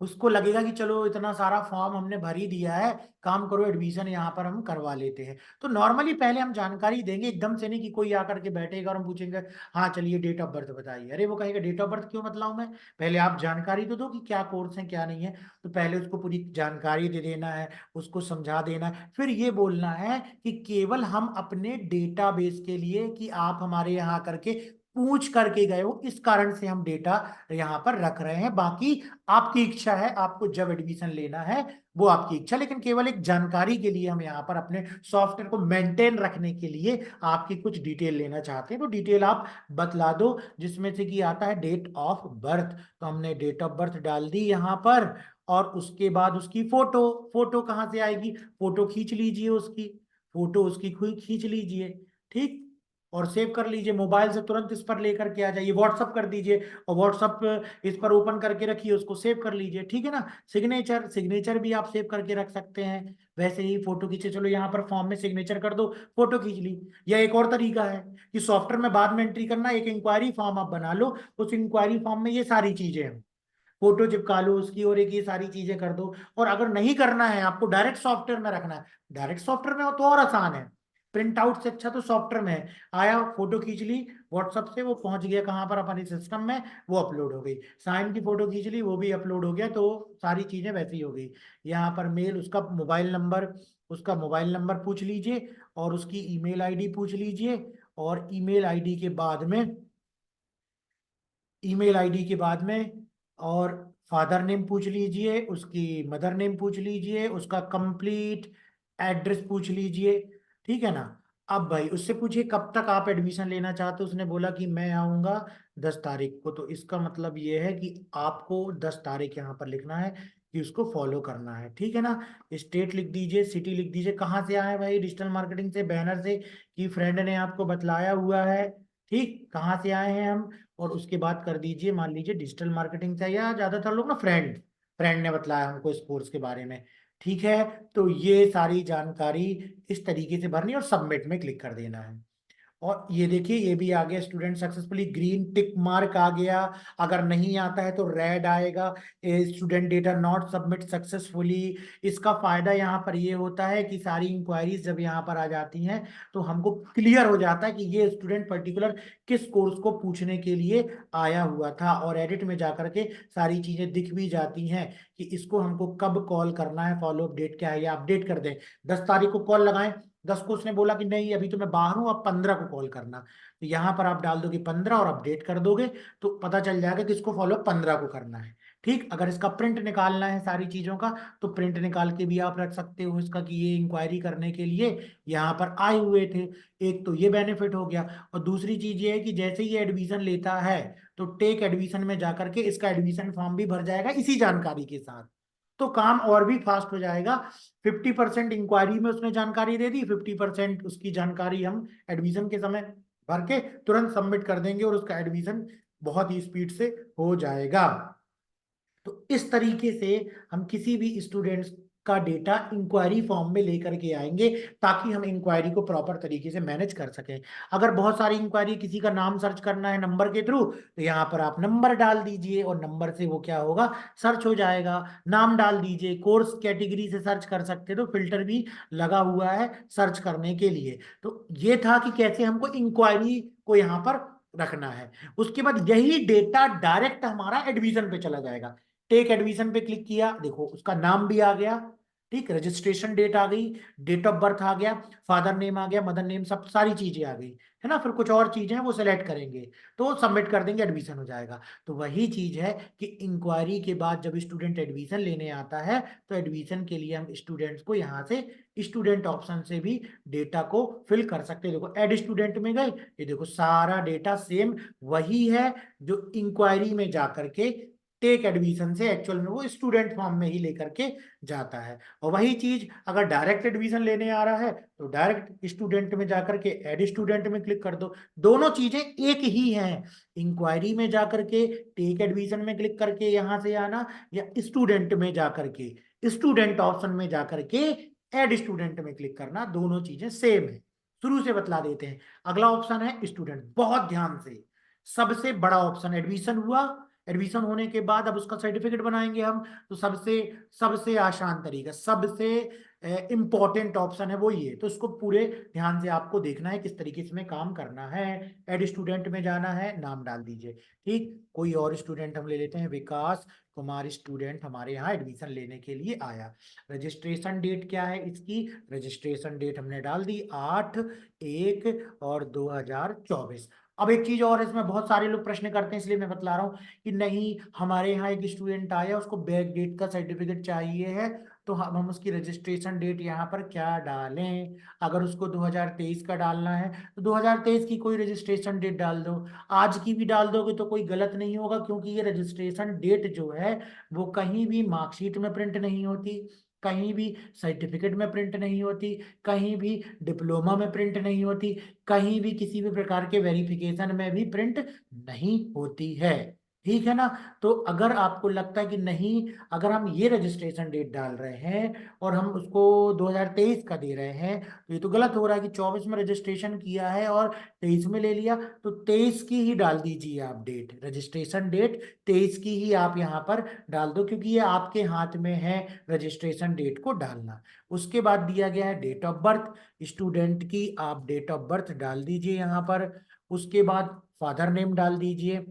उसको लगेगा कि चलो इतना सारा फॉर्म हमने भर ही दिया है, काम करो एडमिशन यहाँ पर हम करवा लेते हैं। तो नॉर्मली पहले हम जानकारी देंगे, एकदम से नहीं कि कोई आकर के बैठेगा और हम पूछेंगे हाँ चलिए डेट ऑफ बर्थ बताइए, अरे वो कहेगा डेट ऑफ बर्थ क्यों बतलाऊं मैं, पहले आप जानकारी तो दो कि क्या कोर्स है क्या नहीं है। तो पहले उसको पूरी जानकारी दे देना है, उसको समझा देना है, फिर ये बोलना है कि केवल हम अपने डेटाबेस के लिए कि आप हमारे यहाँ करके पूछ करके गए हो, इस कारण से हम डेटा यहाँ पर रख रहे हैं। बाकी आपकी इच्छा है, आपको जब एडमिशन लेना है वो आपकी इच्छा, लेकिन केवल एक जानकारी के लिए हम यहाँ पर अपने सॉफ्टवेयर को मेंटेन रखने के लिए आपकी कुछ डिटेल लेना चाहते हैं। तो डिटेल आप बतला दो, जिसमें से कि आता है डेट ऑफ बर्थ, तो हमने डेट ऑफ बर्थ डाल दी यहाँ पर। और उसके बाद उसकी फोटो, फोटो कहाँ से आएगी, फोटो खींच लीजिए उसकी, फोटो उसकी खींच लीजिए। ठीक, और सेव कर लीजिए मोबाइल से, तुरंत इस पर लेकर के आ जाइए, व्हाट्सअप कर दीजिए, और व्हाट्सअप इस पर ओपन करके रखिए, उसको सेव कर लीजिए। ठीक है ना। सिग्नेचर, सिग्नेचर भी आप सेव करके रख सकते हैं, वैसे ही फोटो खींचे, चलो यहाँ पर फॉर्म में सिग्नेचर कर दो, फोटो खींच ली। या एक और तरीका है कि सॉफ्टवेयर में बाद में एंट्री करना, एक इंक्वायरी फॉर्म आप बना लो, उस इंक्वायरी फॉर्म में ये सारी चीजें हैं, फोटो चिपका लो उसकी, और एक ये सारी चीजें कर दो। और अगर नहीं करना है आपको, डायरेक्ट सॉफ्टवेयर में रखना है, डायरेक्ट सॉफ्टवेयर में हो तो और आसान है, प्रिंट आउट से अच्छा तो सॉफ्टवेयर में है। आया, फोटो खींच ली व्हाट्सअप से, वो पहुंच गया कहाँ पर, हमारे सिस्टम में, वो अपलोड हो गई। साइन की फोटो खींच ली, वो भी अपलोड हो गया, तो सारी चीजें वैसी ही हो गई। यहाँ पर मेल, उसका मोबाइल नंबर पूछ लीजिए, और उसकी ईमेल आईडी पूछ लीजिए, और ईमेल आईडी के बाद में ईमेल आईडी के बाद में, और फादर नेम पूछ लीजिए, उसकी मदर नेम पूछ लीजिए, उसका कंप्लीट एड्रेस पूछ लीजिए। ठीक है ना। अब भाई उससे पूछिए कब तक आप एडमिशन लेना चाहते हो। उसने बोला कि मैं आऊंगा 10 तारीख को, तो इसका मतलब ये है कि आपको 10 तारीख यहाँ पर लिखना है कि उसको फॉलो करना है। ठीक है ना। स्टेट लिख दीजिए, सिटी लिख दीजिए, कहाँ से आए भाई, डिजिटल मार्केटिंग से, बैनर से, कि फ्रेंड ने आपको बतलाया हुआ है। ठीक, कहाँ से आए हैं हम। और उसके बाद कर दीजिए, मान लीजिए डिजिटल मार्केटिंग से, या ज्यादातर लोग ना फ्रेंड फ्रेंड ने बतलाया हमको इस कोर्स के बारे में। ठीक है। तो ये सारी जानकारी इस तरीके से भरनी है और सबमिट में क्लिक कर देना है। और ये देखिए ये भी आ गया, student successfully, green tick mark आ गया। अगर नहीं आता है तो रेड आएगा, student data not submit successfully. इसका फायदा यहाँ पर ये होता है कि सारी इंक्वायरीज जब यहाँ पर आ जाती हैं तो हमको क्लियर हो जाता है कि ये स्टूडेंट पर्टिकुलर किस कोर्स को पूछने के लिए आया हुआ था, और एडिट में जाकर के सारी चीजें दिख भी जाती हैं कि इसको हमको कब कॉल करना है, फॉलो अप डेट क्या है, या अपडेट कर दें। 10 तारीख को कॉल लगाएं, 10 को उसने बोला कि नहीं अभी तो मैं बाहर हूं, अब 15 को कॉल करना। तो यहाँ पर आप डाल दोगे 15 और अपडेट कर दोगे, तो पता चल जाएगा कि इसको फॉलो 15 को करना है। ठीक, अगर इसका प्रिंट निकालना है सारी चीजों का, तो प्रिंट निकाल के भी आप रख सकते हो इसका, कि ये इंक्वायरी करने के लिए यहाँ पर आए हुए थे। एक तो ये बेनिफिट हो गया, और दूसरी चीज ये है कि जैसे ही ये एडमिशन लेता है तो टेक एडमिशन में जाकर के इसका एडमिशन फॉर्म भी भर जाएगा इसी जानकारी के साथ, तो काम और भी फास्ट हो जाएगा। 50% इंक्वायरी में उसने जानकारी दे दी, 50% उसकी जानकारी हम एडमिशन के समय भर के तुरंत सबमिट कर देंगे, और उसका एडमिशन बहुत ही स्पीड से हो जाएगा। तो इस तरीके से हम किसी भी स्टूडेंट्स का डेटा इंक्वायरी फॉर्म में लेकर के आएंगे, ताकि हम इंक्वायरी को प्रॉपर तरीके से मैनेज कर सकें। अगर बहुत सारी इंक्वायरी, किसी का नाम सर्च करना है नंबर के थ्रू, तो यहाँ पर आप नंबर डाल दीजिए और नंबर से वो क्या होगा, सर्च हो जाएगा। नाम डाल दीजिए, कोर्स कैटेगरी से सर्च कर सकते, तो फिल्टर भी लगा हुआ है सर्च करने के लिए। तो ये था कि कैसे हमको इंक्वायरी को यहाँ पर रखना है। उसके बाद यही डेटा डायरेक्ट हमारा एडमिशन पे चला जाएगा। टेक एडमिशन पे क्लिक किया, देखो उसका नाम भी आ गया। ठीक, रजिस्ट्रेशन डेट आ गई, डेट ऑफ बर्थ आ गया, फादर नेम आ गया, मदर नेम, सब सारी चीजें आ गई, है ना। फिर कुछ और चीजें हैं वो सिलेक्ट करेंगे, तो सबमिट कर देंगे, एडमिशन हो जाएगा। तो वही चीज है कि इंक्वायरी के बाद जब स्टूडेंट एडमिशन लेने आता है, तो एडमिशन के लिए हम स्टूडेंट्स को यहाँ से स्टूडेंट ऑप्शन से भी डेटा को फिल कर सकते हैं। देखो एड स्टूडेंट में गए, ये देखो सारा डेटा सेम वही है जो इंक्वायरी में जाकर के टेक एडमिशन से एक्चुअल में वो स्टूडेंट फॉर्म में ही लेकर के जाता है। और वही चीज अगर डायरेक्ट एडमिशन लेने आ रहा है, तो डायरेक्ट स्टूडेंट में जाकर के एड स्टूडेंट में क्लिक कर दो। दोनों चीजें एक ही हैं, इंक्वायरी में जाकर के टेक एडमिशन में क्लिक करके यहां से आना, या स्टूडेंट में जाकर के स्टूडेंट ऑप्शन में जाकर के एड स्टूडेंट में क्लिक करना, दोनों चीजें सेम है। शुरू से बतला देते हैं। अगला ऑप्शन है स्टूडेंट, बहुत ध्यान से, सबसे बड़ा ऑप्शन। एडमिशन हुआ, एडमिशन होने के बाद अब उसका सर्टिफिकेट बनाएंगे हम, तो सबसे सबसे आसान तरीका, सबसे इंपॉर्टेंट ऑप्शन है वो ये। तो इसको पूरे ध्यान से आपको देखना है किस तरीके से इसमें काम करना है। एड स्टूडेंट में जाना है, नाम डाल दीजिए। ठीक, कोई और स्टूडेंट हम ले लेते हैं, विकास कुमार स्टूडेंट हमारे यहाँ एडमिशन लेने के लिए आया। रजिस्ट्रेशन डेट क्या है इसकी, रजिस्ट्रेशन डेट हमने डाल दी 8/1/2024। अब एक चीज और, इसमें बहुत सारे लोग प्रश्न करते हैं, इसलिए मैं बतला रहा हूँ कि नहीं हमारे यहाँ एक स्टूडेंट आया, उसको बैक डेट का सर्टिफिकेट चाहिए है, तो हम उसकी रजिस्ट्रेशन डेट यहाँ पर क्या डालें। अगर उसको 2023 का डालना है तो 2023 की कोई रजिस्ट्रेशन डेट डाल दो। आज की भी डाल दोगे तो कोई गलत नहीं होगा, क्योंकि ये रजिस्ट्रेशन डेट जो है वो कहीं भी मार्कशीट में प्रिंट नहीं होती, कहीं भी सर्टिफिकेट में प्रिंट नहीं होती, कहीं भी डिप्लोमा में प्रिंट नहीं होती, कहीं भी किसी भी प्रकार के वेरिफिकेशन में भी प्रिंट नहीं होती है। ठीक है ना। तो अगर आपको लगता है कि नहीं, अगर हम ये रजिस्ट्रेशन डेट डाल रहे हैं और हम उसको 2023 का दे रहे हैं, तो ये तो गलत हो रहा है कि 24 में रजिस्ट्रेशन किया है और 23 में ले लिया, तो 23 की ही डाल दीजिए आप डेट, रजिस्ट्रेशन डेट 23 की ही आप यहाँ पर डाल दो, क्योंकि ये आपके हाथ में है रजिस्ट्रेशन डेट को डालना। उसके बाद दिया गया है डेट ऑफ बर्थ, स्टूडेंट की आप डेट ऑफ बर्थ डाल दीजिए यहाँ पर। उसके बाद फादर नेम डाल दीजिए।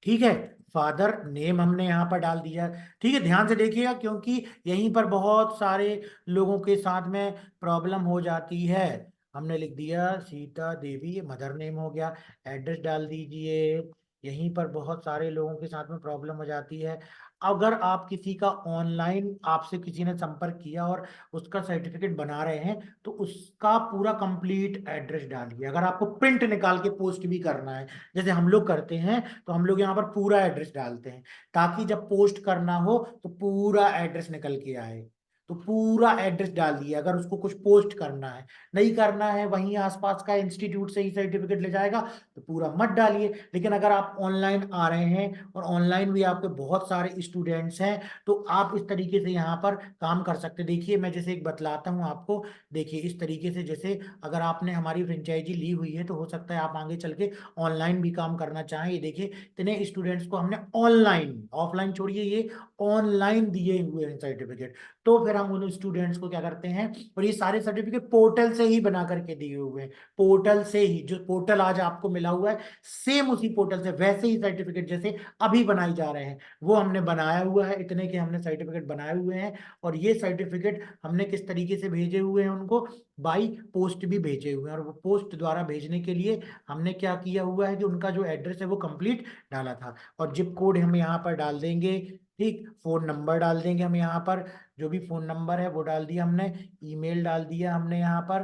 ठीक है, फादर नेम हमने यहाँ पर डाल दिया। ठीक है, ध्यान से देखिएगा, क्योंकि यहीं पर बहुत सारे लोगों के साथ में प्रॉब्लम हो जाती है। हमने लिख दिया सीता देवी, मदर नेम हो गया। एड्रेस डाल दीजिए, यहीं पर बहुत सारे लोगों के साथ में प्रॉब्लम हो जाती है। अगर आप किसी का ऑनलाइन, आपसे किसी ने संपर्क किया और उसका सर्टिफिकेट बना रहे हैं, तो उसका पूरा कंप्लीट एड्रेस डालिए। अगर आपको प्रिंट निकाल के पोस्ट भी करना है, जैसे हम लोग करते हैं, तो हम लोग यहाँ पर पूरा एड्रेस डालते हैं, ताकि जब पोस्ट करना हो तो पूरा एड्रेस निकल के आए। तो पूरा एड्रेस डाल दिया। अगर उसको कुछ पोस्ट करना है, नहीं करना है, वहीं आसपास का इंस्टीट्यूट से ही सर्टिफिकेट ले जाएगा, तो पूरा मत डालिए। लेकिन अगर आप ऑनलाइन आ रहे हैं और ऑनलाइन भी आपके बहुत सारे स्टूडेंट्स हैं, तो आप इस तरीके से यहाँ पर काम कर सकते हैं। देखिए मैं जैसे एक बतलाता हूँ आपको। देखिए इस तरीके से, जैसे अगर आपने हमारी फ्रेंचाइजी ली हुई है, तो हो सकता है आप आगे चल के ऑनलाइन भी काम करना चाहें। ये देखिए इतने स्टूडेंट्स को हमने ऑनलाइन, ऑफलाइन छोड़िए, ये ऑनलाइन दिए हुए हैं सर्टिफिकेट। तो फिर हम उन स्टूडेंट्स को क्या करते हैं, और ये सारे सर्टिफिकेट पोर्टल से ही बना करके दिए हुए हैं। पोर्टल से ही, जो पोर्टल आज आपको मिला हुआ है, सेम उसी पोर्टल से वैसे ही सर्टिफिकेट जैसे अभी बनाई जा रहे हैं, वो हमने बनाया हुआ है। इतने के हमने सर्टिफिकेट बनाए हुए हैं। और ये सर्टिफिकेट हमने किस तरीके से भेजे हुए हैं उनको, बाई पोस्ट भी भेजे हुए हैं। और वो पोस्ट द्वारा भेजने के लिए हमने क्या किया हुआ है कि उनका जो एड्रेस है वो कंप्लीट डाला था। और जिप कोड हम यहाँ पर डाल देंगे, ठीक, फोन नंबर डाल देंगे हम यहाँ पर, जो भी फोन नंबर है वो डाल दिया हमने, ईमेल डाल दिया हमने यहाँ पर।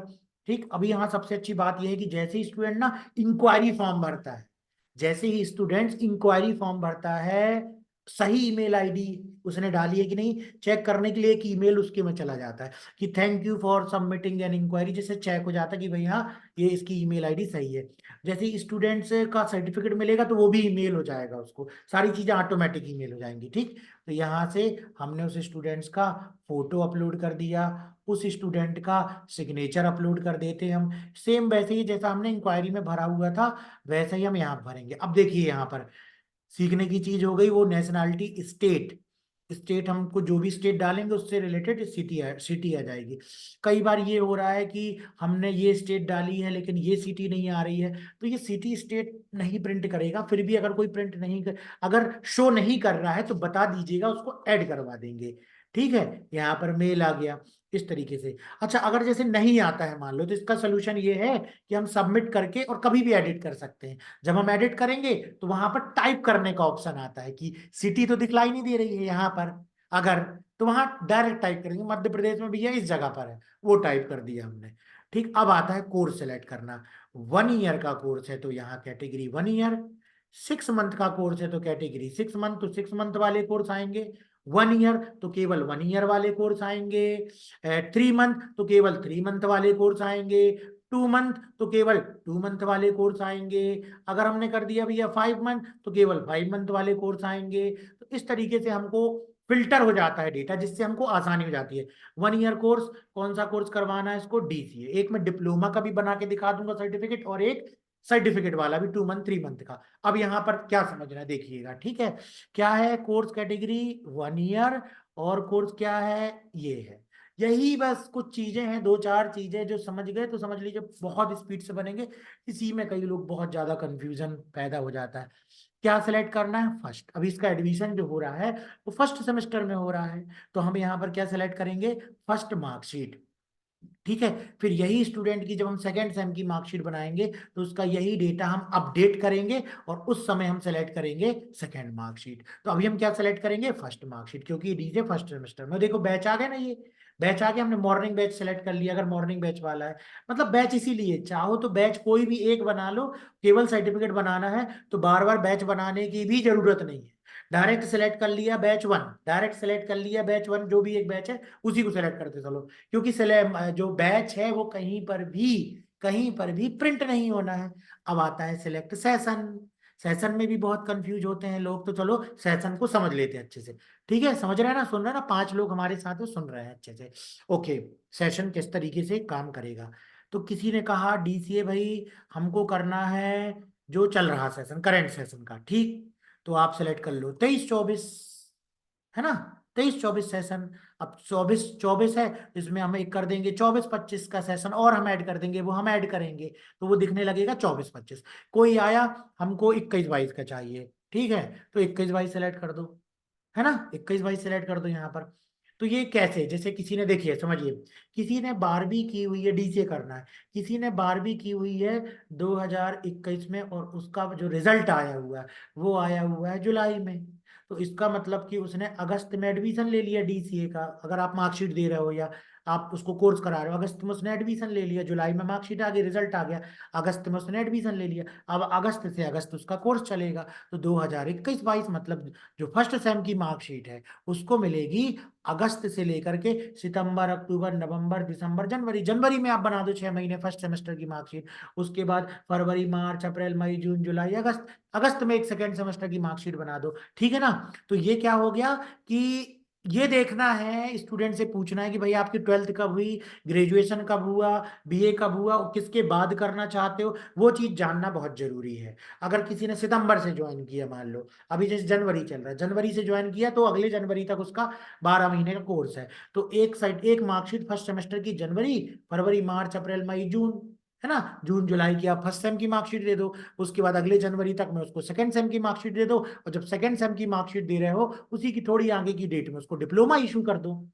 ठीक, अभी यहाँ सबसे अच्छी बात यह है कि जैसे ही स्टूडेंट ना इंक्वायरी फॉर्म भरता है, जैसे ही स्टूडेंट इंक्वायरी फॉर्म भरता है, सही ईमेल आईडी उसने डाली है कि नहीं चेक करने के लिए एक ईमेल उसके में चला जाता है कि thank you for submitting an enquiry, जैसे चेक हो जाता है कि भाई हाँ ये इसकी ईमेल आईडी सही है। जैसे ही स्टूडेंट्स का सर्टिफिकेट मिलेगा तो वो भी ईमेल हो जाएगा उसको, सारी चीजें ऑटोमेटिक ईमेल हो जाएंगी। ठीक, तो यहाँ से हमने उस स्टूडेंट्स का फोटो अपलोड कर दिया, उस स्टूडेंट का सिग्नेचर अपलोड कर देते हैं हम। सेम वैसे ही जैसा हमने इंक्वायरी में भरा हुआ था, वैसे ही हम यहाँ भरेंगे। अब देखिए यहाँ पर सीखने की चीज हो गई वो नेशनैलिटी, स्टेट। स्टेट हमको जो भी स्टेट डालेंगे उससे रिलेटेड सिटी आ जाएगी। कई बार ये हो रहा है कि हमने ये स्टेट डाली है लेकिन ये सिटी नहीं आ रही है, तो ये सिटी स्टेट नहीं प्रिंट करेगा। फिर भी अगर कोई प्रिंट नहीं कर, अगर शो नहीं कर रहा है तो बता दीजिएगा, उसको ऐड करवा देंगे। ठीक है, यहाँ पर मेल आ गया इस तरीके से। अच्छा, अगर जैसे नहीं आता है मान लो, तो इसका सोल्यूशन ये है कि हम सबमिट करके और कभी भी एडिट कर सकते हैं। जब हम एडिट करेंगे तो वहां पर टाइप करने का ऑप्शन आता है कि सिटी तो दिखलाई नहीं दे रही है यहाँ पर, अगर, तो वहां डायरेक्ट टाइप करेंगे मध्य प्रदेश में भैया इस जगह पर है, वो टाइप कर दिया हमने। ठीक, अब आता है कोर्स सेलेक्ट करना। 1 ईयर का कोर्स है तो यहाँ कैटेगरी 1 ईयर, 6 मंथ का कोर्स है तो कैटेगरी 6 मंथ, तो 6 मंथ वाले कोर्स आएंगे। 1 ईयर तो केवल 1 ईयर वाले कोर्स आएंगे। 3 मंथ तो केवल 3 मंथ वाले कोर्स आएंगे। 2 मंथ तो केवल 2 मंथ वाले कोर्स आएंगे। अगर हमने कर दिया भैया 5 मंथ तो केवल 5 मंथ वाले कोर्स आएंगे। तो इस तरीके से हमको फिल्टर हो जाता है डेटा, जिससे हमको आसानी हो जाती है। 1 ईयर कोर्स, कौन सा कोर्स करवाना है इसको, डीसीए। एक मैं डिप्लोमा का भी बना के दिखा दूंगा सर्टिफिकेट, और एक सर्टिफिकेट वाला भी 2 मंथ 3 मंथ का। अब यहाँ पर क्या समझना है देखिएगा, ठीक है। क्या है कोर्स कैटेगरी, 1 ईयर, और कोर्स क्या है, ये है। यही बस कुछ चीजें हैं, 2 4 चीजें जो समझ गए तो समझ लीजिए बहुत स्पीड से बनेंगे। इसी में कई लोग बहुत ज्यादा कंफ्यूजन पैदा हो जाता है। क्या सिलेक्ट करना है, फर्स्ट। अभी इसका एडमिशन जो हो रहा है वो फर्स्ट सेमेस्टर में हो रहा है, तो हम यहाँ पर क्या सिलेक्ट करेंगे, फर्स्ट मार्कशीट। ठीक है, फिर यही स्टूडेंट की जब हम सेकेंड सेम की मार्कशीट बनाएंगे, तो उसका यही डेटा हम अपडेट करेंगे, और उस समय हम सेलेक्ट करेंगे सेकेंड मार्कशीट। तो अभी हम क्या सेलेक्ट करेंगे, फर्स्ट मार्कशीट, क्योंकि डीजे फर्स्ट सेमेस्टर में। देखो बैच आ गए ना, ये बैच आ गया, हमने मॉर्निंग बैच सेलेक्ट कर लिया। अगर मॉर्निंग बैच वाला है, मतलब बैच इसीलिए, चाहो तो बैच कोई भी एक बना लो, केवल सर्टिफिकेट बनाना है तो बार बार बैच बनाने की भी जरूरत नहीं है। डायरेक्ट सेलेक्ट कर लिया बैच 1, डायरेक्ट सेलेक्ट कर लिया बैच 1, जो भी एक बैच है उसी को सेलेक्ट करते चलो। क्योंकि जो बैच है वो कहीं पर भी प्रिंट नहीं होना है। अब आता है सिलेक्ट सेशन। सेशन में भी बहुत कंफ्यूज होते हैं लोग, तो चलो सेशन को समझ लेते हैं अच्छे से। ठीक है, समझ रहे हैं ना, सुन रहे हैं ना, 5 लोग हमारे साथ में सुन रहे हैं अच्छे से। ओके, सेशन किस तरीके से काम करेगा। तो किसी ने कहा डीसीए भाई हमको करना है जो चल रहा सेशन, करंट सेशन का, ठीक। तो आप सेलेक्ट कर लो 23 24, है ना, 23 24 सेशन। अब 24 24 है, इसमें हम एक कर देंगे 24 25 का सेशन, और हम ऐड कर देंगे, वो हम ऐड करेंगे, तो वो दिखने लगेगा 24 25। कोई आया, हमको 21 22 का चाहिए, ठीक है, तो 21 22 सेलेक्ट कर दो, है ना, 21 22 सेलेक्ट कर दो यहाँ पर। तो ये कैसे, जैसे किसी ने, देखिए समझिए, किसी ने 12वीं की हुई है, डीसीए करना है, किसी ने 12वीं की हुई है 2021 में, और उसका जो रिजल्ट आया हुआ है वो आया हुआ है जुलाई में। तो इसका मतलब कि उसने अगस्त में एडमिशन ले लिया डीसीए का, अगर आप मार्कशीट दे रहे हो या आप उसको कोर्स करा रहे हो, अगस्त में उसने एडमिशन ले लिया, जुलाई में मार्कशीट आ गई, रिजल्ट आ गया, अगस्त में उसने एडमिशन ले लिया, अब अगस्त से अगस्त उसका कोर्स चलेगा। तो 2021-22 मतलब जो फर्स्ट सेम की मार्कशीट है उसको मिलेगी अगस्त से लेकर के सितंबर, अक्टूबर, नवंबर, दिसंबर, जनवरी। जनवरी में आप बना दो 6 महीने फर्स्ट सेमेस्टर की मार्कशीट, उसके बाद फरवरी, मार्च, अप्रैल, मई, जून, जुलाई, अगस्त, अगस्त में एक सेकेंड सेमेस्टर की मार्कशीट बना दो, ठीक है ना। तो ये क्या हो गया कि ये देखना है, स्टूडेंट से पूछना है कि भाई आपकी 12th कब हुई, ग्रेजुएशन कब हुआ, बीए कब हुआ, किसके बाद करना चाहते हो, वो चीज जानना बहुत जरूरी है। अगर किसी ने सितंबर से ज्वाइन किया, मान लो अभी जैसे जनवरी चल रहा है, जनवरी से ज्वाइन किया तो अगले जनवरी तक उसका 12 महीने का कोर्स है। तो एक साइड एक मार्कशीट फर्स्ट सेमेस्टर की जनवरी, फरवरी, मार्च, अप्रैल, मई, जून, है ना, जून जुलाई की आप फर्स्ट सेम की मार्कशीट दे दो, उसके बाद अगले जनवरी तक में उसको सेकंड सेम की मार्कशीट दे दो, और जब सेकंड सेम की मार्कशीट दे रहे हो उसी की थोड़ी आगे की डेट में उसको डिप्लोमा इशू कर दो।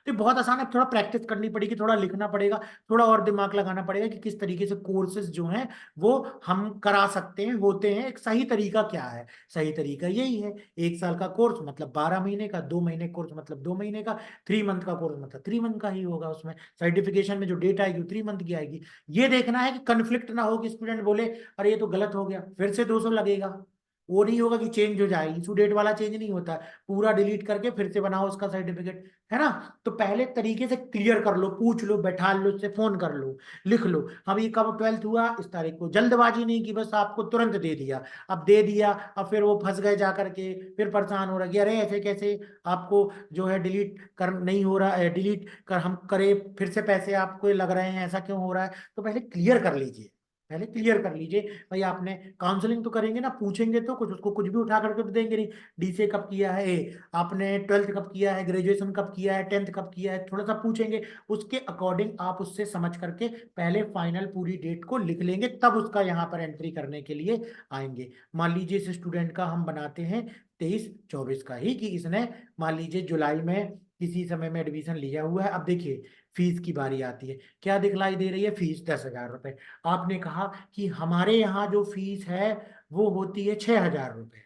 तो बहुत आसान है, थोड़ा प्रैक्टिस करनी पड़ेगी, थोड़ा लिखना पड़ेगा, थोड़ा और दिमाग लगाना पड़ेगा कि किस तरीके से कोर्सेज जो हैं वो हम करा सकते हैं, होते हैं, एक सही तरीका क्या है। सही तरीका यही है, 1 साल का कोर्स मतलब 12 महीने का, 2 महीने कोर्स मतलब 2 महीने का, 3 मंथ का कोर्स मतलब 3 मंथ का ही होगा, उसमें सर्टिफिकेशन में जो डेट आएगी वो 3 मंथ की आएगी। ये देखना है कि कन्फ्लिक्ट ना हो कि स्टूडेंट बोले अरे ये तो गलत हो गया, फिर से 200 लगेगा। वो नहीं होगा कि चेंज हो जाए, इशू डेट वाला चेंज नहीं होता है, पूरा डिलीट करके फिर से बनाओ उसका सर्टिफिकेट, है ना। तो पहले तरीके से क्लियर कर लो, पूछ लो, बैठा लो, उससे फोन कर लो, लिख लो, हम ये कब 12th हुआ इस तारीख को, जल्दबाजी नहीं की बस आपको तुरंत दे दिया, अब दे दिया, अब फिर वो फंस गए जा करके, फिर परेशान हो रहा कि अरे ऐसे कैसे आपको जो है डिलीट कर नहीं हो रहा है, डिलीट कर हम करे फिर से पैसे आपको लग रहे हैं, ऐसा क्यों हो रहा है। तो पहले क्लियर कर लीजिए, पहले क्लियर कर लीजिए। भाई आपने काउंसलिंग तो करेंगे ना, पूछेंगे तो कुछ, उसको कुछ भी उठा करके तो देंगे नहीं, डीसीए कब किया है, आपने 12th कब किया है, ग्रेजुएशन कब किया है, 10th कब किया है, थोड़ा सा पूछेंगे, उसके अकॉर्डिंग आप उससे समझ करके पहले फाइनल पूरी डेट को लिख लेंगे, तब उसका यहाँ पर एंट्री करने के लिए आएंगे। मान लीजिए इस स्टूडेंट का हम बनाते हैं 23-24 का ही, कि इसने मान लीजिए जुलाई में किसी समय में एडमिशन लिया हुआ है। अब देखिए फीस की बारी आती है, क्या दिखलाई दे रही है, फीस 10,000 रुपए। आपने कहा कि हमारे यहाँ जो फीस है वो होती है 6,000 रुपए,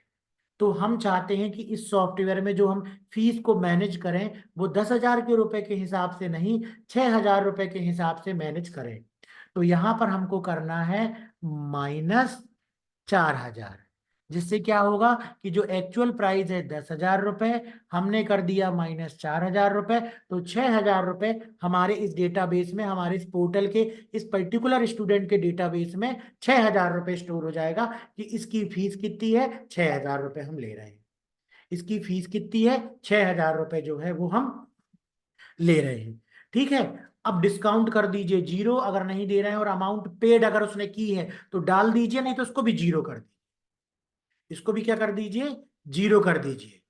तो हम चाहते हैं कि इस सॉफ्टवेयर में जो हम फीस को मैनेज करें वो 10,000 के रुपए के हिसाब से नहीं, 6,000 रुपए के हिसाब से मैनेज करें। तो यहां पर हमको करना है -4,000, जिससे क्या होगा कि जो एक्चुअल प्राइस है 10,000 रुपए, हमने कर दिया -4,000 रुपए, तो 6,000 रुपए हमारे इस डेटाबेस में, हमारे इस पोर्टल के इस पर्टिकुलर स्टूडेंट के डेटाबेस में 6,000 रुपए स्टोर हो जाएगा कि इसकी फीस कितनी है, 6,000 रुपए हम ले रहे हैं, इसकी फीस कितनी है, 6,000 रुपए जो है वो हम ले रहे हैं, ठीक है। अब डिस्काउंट कर दीजिए 0, अगर नहीं दे रहे हैं, और अमाउंट पेड अगर उसने की है तो डाल दीजिए, नहीं तो उसको भी 0 कर दीजिए, इसको भी क्या कर दीजिए, 0 कर दीजिए,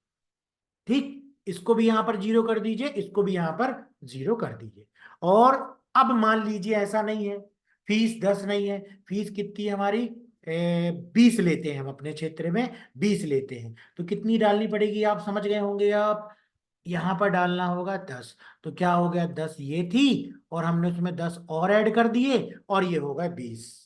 ठीक, इसको भी यहां पर 0 कर दीजिए, इसको भी यहां पर 0 कर दीजिए। और अब मान लीजिए ऐसा नहीं है, फीस 10 नहीं है, फीस कितनी है हमारी, 20 लेते हैं हम अपने क्षेत्र में, 20 लेते हैं, तो कितनी डालनी पड़ेगी आप समझ गए होंगे। आप यहां पर डालना होगा 10, तो क्या हो गया, 10 ये थी और हमने उसमें 10 और ऐड कर दिए, और ये होगा 20।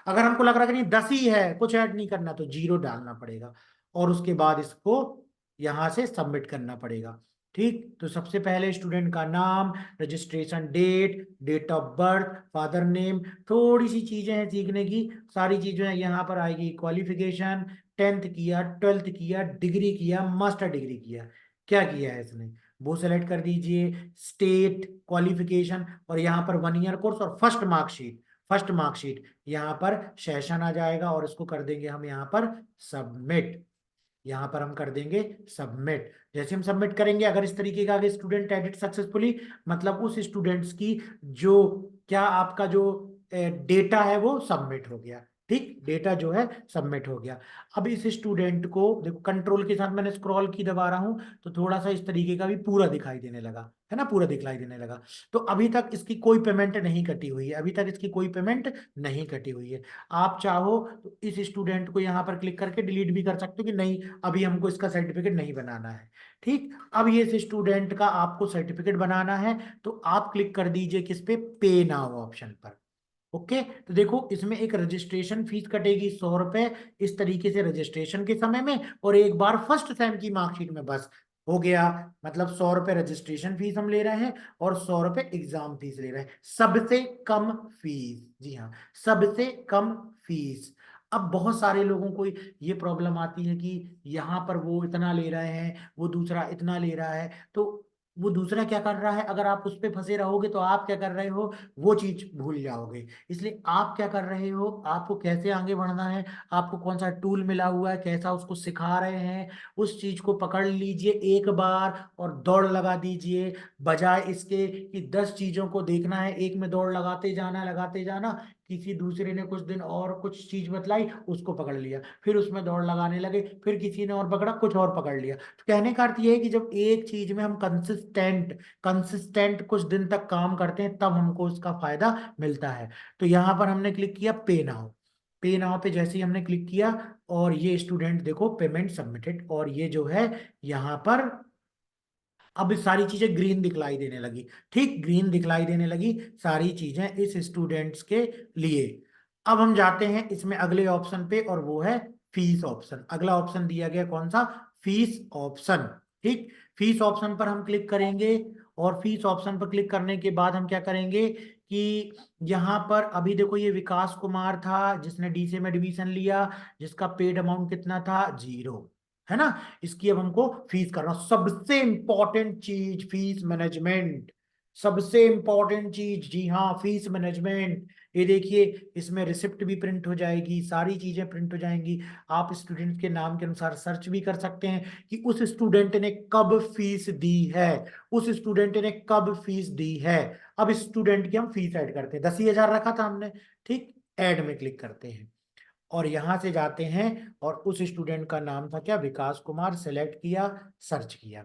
अगर हमको लग रहा है कि नहीं 10 ही है, कुछ ऐड नहीं करना, तो 0 डालना पड़ेगा, और उसके बाद इसको यहां से सबमिट करना पड़ेगा, ठीक। तो सबसे पहले स्टूडेंट का नाम, registration date, date of birth, father name, थोड़ी सी चीजें हैं सीखने की, सारी चीजें यहाँ पर आएगी, क्वालिफिकेशन, 10th किया, 12th किया, डिग्री किया, मास्टर डिग्री किया, क्या किया है इसने, वो सेलेक्ट कर दीजिए, स्टेट, क्वालिफिकेशन, और यहाँ पर 1 ईयर कोर्स, और फर्स्ट मार्कशीट, फर्स्ट मार्कशीट यहाँ पर सेशन आ जाएगा, और इसको कर देंगे हम यहाँ पर सबमिट, यहाँ पर हम कर देंगे सबमिट। जैसे हम सबमिट करेंगे, अगर इस तरीके का आगे स्टूडेंट एडिट सक्सेसफुली, मतलब उस स्टूडेंट्स की जो, क्या आपका जो डेटा है वो सबमिट हो गया, ठीक, डेटा जो है सबमिट हो गया। अब इस स्टूडेंट को देखो, कंट्रोल के साथ मैंने स्क्रॉल की दबा रहा हूं तो थोड़ा सा इस तरीके का भी पूरा दिखाई देने लगा, है ना, पूरा दिखाई देने लगा। तो अभी तक इसकी कोई पेमेंट नहीं कटी हुई है, अभी तक इसकी कोई पेमेंट नहीं कटी हुई है। आप चाहो तो इस स्टूडेंट को यहाँ पर क्लिक करके डिलीट भी कर सकते हो कि नहीं, अभी हमको इसका सर्टिफिकेट नहीं बनाना है। ठीक, अब ये इस स्टूडेंट का आपको सर्टिफिकेट बनाना है तो आप क्लिक कर दीजिए किस पे, पे नाउ ऑप्शन पर। ओके, तो देखो इसमें एक रजिस्ट्रेशन फीस कटेगी 100 रुपए, इस तरीके से रजिस्ट्रेशन के समय में, और एक बार फर्स्ट सेम की मार्कशीट में, बस हो गया। मतलब 100 रुपए रजिस्ट्रेशन फीस हम ले रहे हैं और 100 रुपए एग्जाम फीस ले रहे हैं, सबसे कम फीस। जी हाँ, सबसे कम फीस। अब बहुत सारे लोगों को ये प्रॉब्लम आती है कि यहाँ पर वो इतना ले रहे हैं, वो दूसरा इतना ले रहा है, तो वो दूसरा क्या कर रहा है, अगर आप उस पर फंसे रहोगे तो आप क्या कर रहे हो, वो चीज भूल जाओगे। इसलिए आप क्या कर रहे हो, आपको कैसे आगे बढ़ना है, आपको कौन सा टूल मिला हुआ है, कैसा उसको सिखा रहे हैं, उस चीज को पकड़ लीजिए एक बार और दौड़ लगा दीजिए। बजाय इसके कि 10 चीजों को देखना है, एक में दौड़ लगाते जाना, किसी दूसरे ने कुछ दिन और कुछ चीज बतलाई, उसको पकड़ लिया, फिर उसमें दौड़ लगाने लगे, फिर किसी ने और पकड़ा, कुछ और पकड़ लिया। तो कहने का अर्थ ये है कि जब एक चीज में हम कंसिस्टेंट कुछ दिन तक काम करते हैं तब हमको उसका फायदा मिलता है। तो यहाँ पर हमने क्लिक किया पे नाउ, पे नाउ पे जैसे ही हमने क्लिक किया, और ये स्टूडेंट देखो पेमेंट सबमिटेड, और ये जो है यहाँ पर अब सारी चीजें ग्रीन दिखलाई देने लगी। ठीक, ग्रीन दिखलाई देने लगी सारी चीजें इस स्टूडेंट्स के लिए। अब हम जाते हैं इसमें अगले ऑप्शन पे, और वो है फीस ऑप्शन। अगला ऑप्शन दिया गया कौन सा, फीस ऑप्शन। ठीक, फीस ऑप्शन पर हम क्लिक करेंगे, और फीस ऑप्शन पर क्लिक करने के बाद हम क्या करेंगे कि यहाँ पर अभी देखो ये विकास कुमार था जिसने डीसी में एडमिशन लिया, जिसका पेड अमाउंट कितना था, 0, है ना। इसकी अब हमको फीस करना, सबसे इंपॉर्टेंट चीज फीस मैनेजमेंट, सबसे इंपॉर्टेंट चीज, जी हाँ, फीस मैनेजमेंट। ये देखिए इसमें रिसिप्ट भी प्रिंट हो जाएगी, सारी चीजें प्रिंट हो जाएंगी। आप स्टूडेंट के नाम के अनुसार सर्च भी कर सकते हैं कि उस स्टूडेंट ने कब फीस दी है, उस स्टूडेंट ने कब फीस दी है। अब स्टूडेंट की हम फीस ऐड करते हैं, 10,000 रखा था हमने। ठीक, ऐड में क्लिक करते हैं और यहां से जाते हैं, और उस स्टूडेंट का नाम था क्या, विकास कुमार, सेलेक्ट किया, सर्च किया।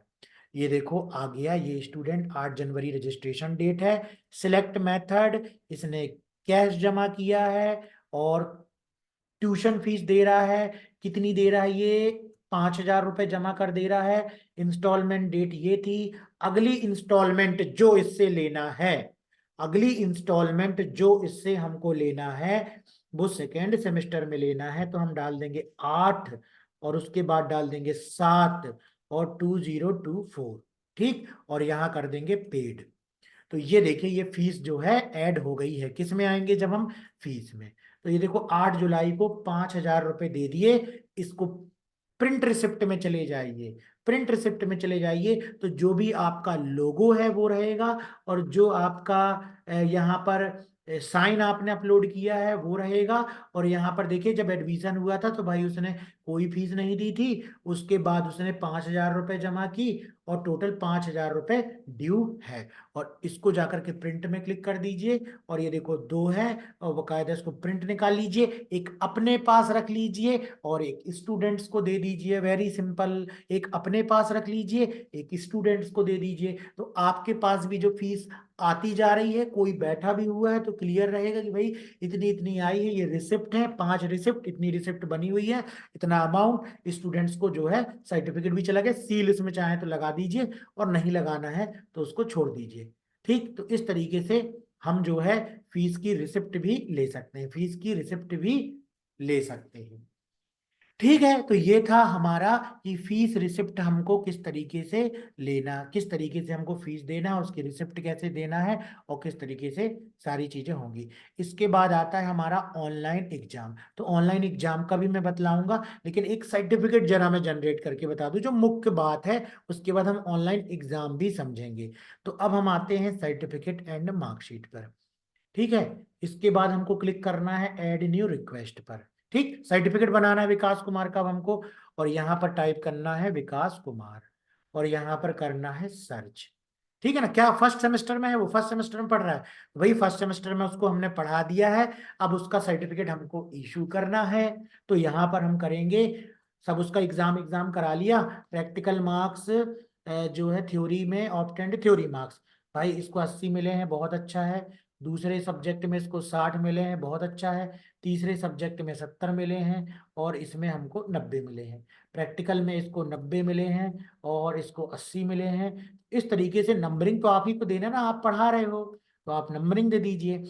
ये देखो आ गया, ये स्टूडेंट 8 जनवरी रजिस्ट्रेशन डेट है। सिलेक्ट मेथड, इसने कैश जमा किया है, और ट्यूशन फीस दे रहा है। कितनी दे रहा है ये, 5,000 रुपए जमा कर दे रहा है। इंस्टॉलमेंट डेट ये थी। अगली इंस्टॉलमेंट जो इससे लेना है, अगली इंस्टॉलमेंट जो इससे हमको लेना है, वो सेकेंड सेमेस्टर में लेना है, तो हम डाल देंगे 8, और उसके बाद डाल देंगे 7 और 2024। ठीक, और यहां कर देंगे पेड। तो ये देखिए ये फीस जो है ऐड हो गई है, किस में आएंगे, जब हम फीस में। तो ये देखो 8 जुलाई को 5,000 रुपए दे दिए इसको। प्रिंट रिसिप्ट में चले जाइए, प्रिंट रिसिप्ट में चले जाइए, तो जो भी आपका लोगो है वो रहेगा, और जो आपका यहाँ पर साइन आपने अपलोड किया है वो रहेगा। और यहाँ पर देखिए जब एडमिशन हुआ था तो भाई उसने कोई फीस नहीं दी थी, उसके बाद उसने 5,000 रुपए जमा की, और टोटल 5,000 रुपए ड्यू है। और इसको जाकर के प्रिंट में क्लिक कर दीजिए, और ये देखो 2 है, और बकायदा इसको प्रिंट निकाल लीजिए, एक अपने पास रख लीजिए और एक स्टूडेंट्स को दे दीजिए। वेरी सिंपल, एक अपने पास रख लीजिए, एक स्टूडेंट्स को दे दीजिए, तो आपके पास भी जो फीस आती जा रही है, कोई बैठा भी हुआ है तो क्लियर रहेगा कि भाई इतनी इतनी आई है। ये रिसिप्ट है, 5 रिसिप्ट, इतनी रिसिप्ट बनी हुई है, इतना अमाउंट। स्टूडेंट्स को जो है सर्टिफिकेट भी चला गया, सील इसमें चाहे तो लगा दीजिए, और नहीं लगाना है तो उसको छोड़ दीजिए। ठीक, तो इस तरीके से हम जो है फीस की रिसिप्ट भी ले सकते हैं, फीस की रिसिप्ट भी ले सकते हैं। ठीक है, तो ये था हमारा कि फीस रिसिप्ट हमको किस तरीके से लेना, किस तरीके से हमको फीस देना है, उसकी रिसिप्ट कैसे देना है, और किस तरीके से सारी चीजें होंगी। इसके बाद आता है हमारा ऑनलाइन एग्जाम। तो ऑनलाइन एग्जाम का भी मैं बतलाऊंगा, लेकिन एक सर्टिफिकेट जरा मैं जनरेट करके बता दूं जो मुख्य बात है, उसके बाद हम ऑनलाइन एग्जाम भी समझेंगे। तो अब हम आते हैं सर्टिफिकेट एंड मार्कशीट पर। ठीक है, इसके बाद हमको क्लिक करना है ऐड न्यू रिक्वेस्ट पर। ठीक, सर्टिफिकेट बनाना है विकास कुमार का अब हमको, और यहाँ पर टाइप करना है विकास कुमार, और यहाँ पर करना है सर्च। ठीक है ना, क्या फर्स्ट सेमेस्टर में है, वो फर्स्ट सेमेस्टर में पढ़ रहा है, वही फर्स्ट सेमेस्टर में उसको हमने पढ़ा दिया है। अब उसका सर्टिफिकेट हमको इशू करना है, तो यहाँ पर हम करेंगे, सब उसका एग्जाम एग्जाम करा लिया, प्रैक्टिकल मार्क्स जो है थ्योरी में ऑब्टेंड थ्योरी मार्क्स, भाई इसको 80 मिले हैं, बहुत अच्छा है। दूसरे सब्जेक्ट में इसको 60 मिले हैं, बहुत अच्छा है। तीसरे सब्जेक्ट में 70 मिले हैं, और इसमें हमको 90 मिले हैं। प्रैक्टिकल में इसको 90 मिले हैं, और इसको 80 मिले हैं। इस तरीके से नंबरिंग तो आप ही को देना ना, आप पढ़ा रहे हो, तो आप नंबरिंग दे दीजिए।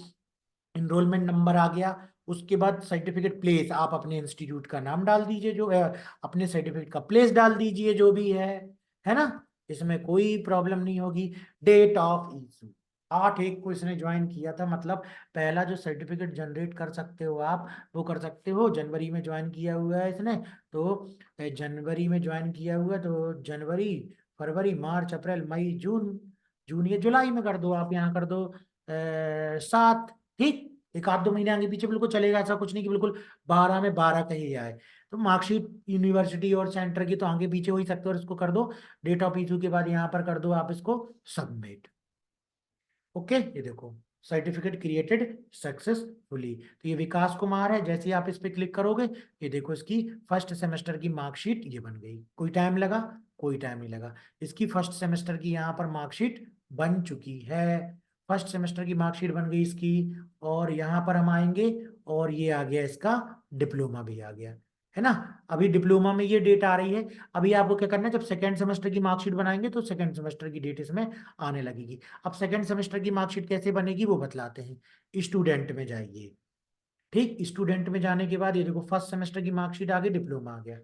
इनरोलमेंट नंबर आ गया, उसके बाद सर्टिफिकेट प्लेस, आप अपने इंस्टीट्यूट का नाम डाल दीजिए, जो अपने सर्टिफिकेट का प्लेस डाल दीजिए, जो भी है ना, इसमें कोई प्रॉब्लम नहीं होगी। डेट ऑफ इशू, 8/1 को इसने ज्वाइन किया था, मतलब पहला जो सर्टिफिकेट जनरेट कर सकते हो आप, वो कर सकते हो। जनवरी में ज्वाइन किया हुआ है इसने, तो जनवरी में ज्वाइन किया हुआ है, तो जनवरी, फरवरी, मार्च, अप्रैल, मई, जून, जून या जुलाई में कर दो, आप यहाँ कर दो 7। ठीक, एक आध दो महीने आगे पीछे बिल्कुल चलेगा, ऐसा कुछ नहीं कि बिल्कुल 12 में 12 का ही आए। तो मार्कशीट यूनिवर्सिटी और सेंटर की तो आगे पीछे हो ही सकते हो, और इसको कर दो डेट ऑफ इशू के बाद यहाँ पर कर दो आप इसको सबमिट। ओके, ये देखो सर्टिफिकेट क्रिएटेड सक्सेसफुली। तो ये विकास कुमार है, जैसे ही आप इस पे क्लिक करोगे, ये देखो इसकी फर्स्ट सेमेस्टर की मार्कशीट ये बन गई। कोई टाइम लगा? कोई टाइम नहीं लगा। इसकी फर्स्ट सेमेस्टर की यहाँ पर मार्कशीट बन चुकी है, फर्स्ट सेमेस्टर की मार्कशीट बन गई इसकी। और यहाँ पर हम आएंगे, और ये आ गया इसका डिप्लोमा भी आ गया, है ना। अभी डिप्लोमा में ये डेट आ रही है। अभी आपको क्या करना है, जब सेकेंड सेमेस्टर की मार्कशीट बनाएंगे तो सेकेंड सेमेस्टर की डेट इसमें आने लगेगी। अब सेकेंड सेमेस्टर की मार्कशीट कैसे बनेगी वो बतलाते हैं। स्टूडेंट में जाइए, ठीक, स्टूडेंट में जाने के बाद ये देखो फर्स्ट सेमेस्टर की मार्कशीट आ गई, डिप्लोमा आ गया।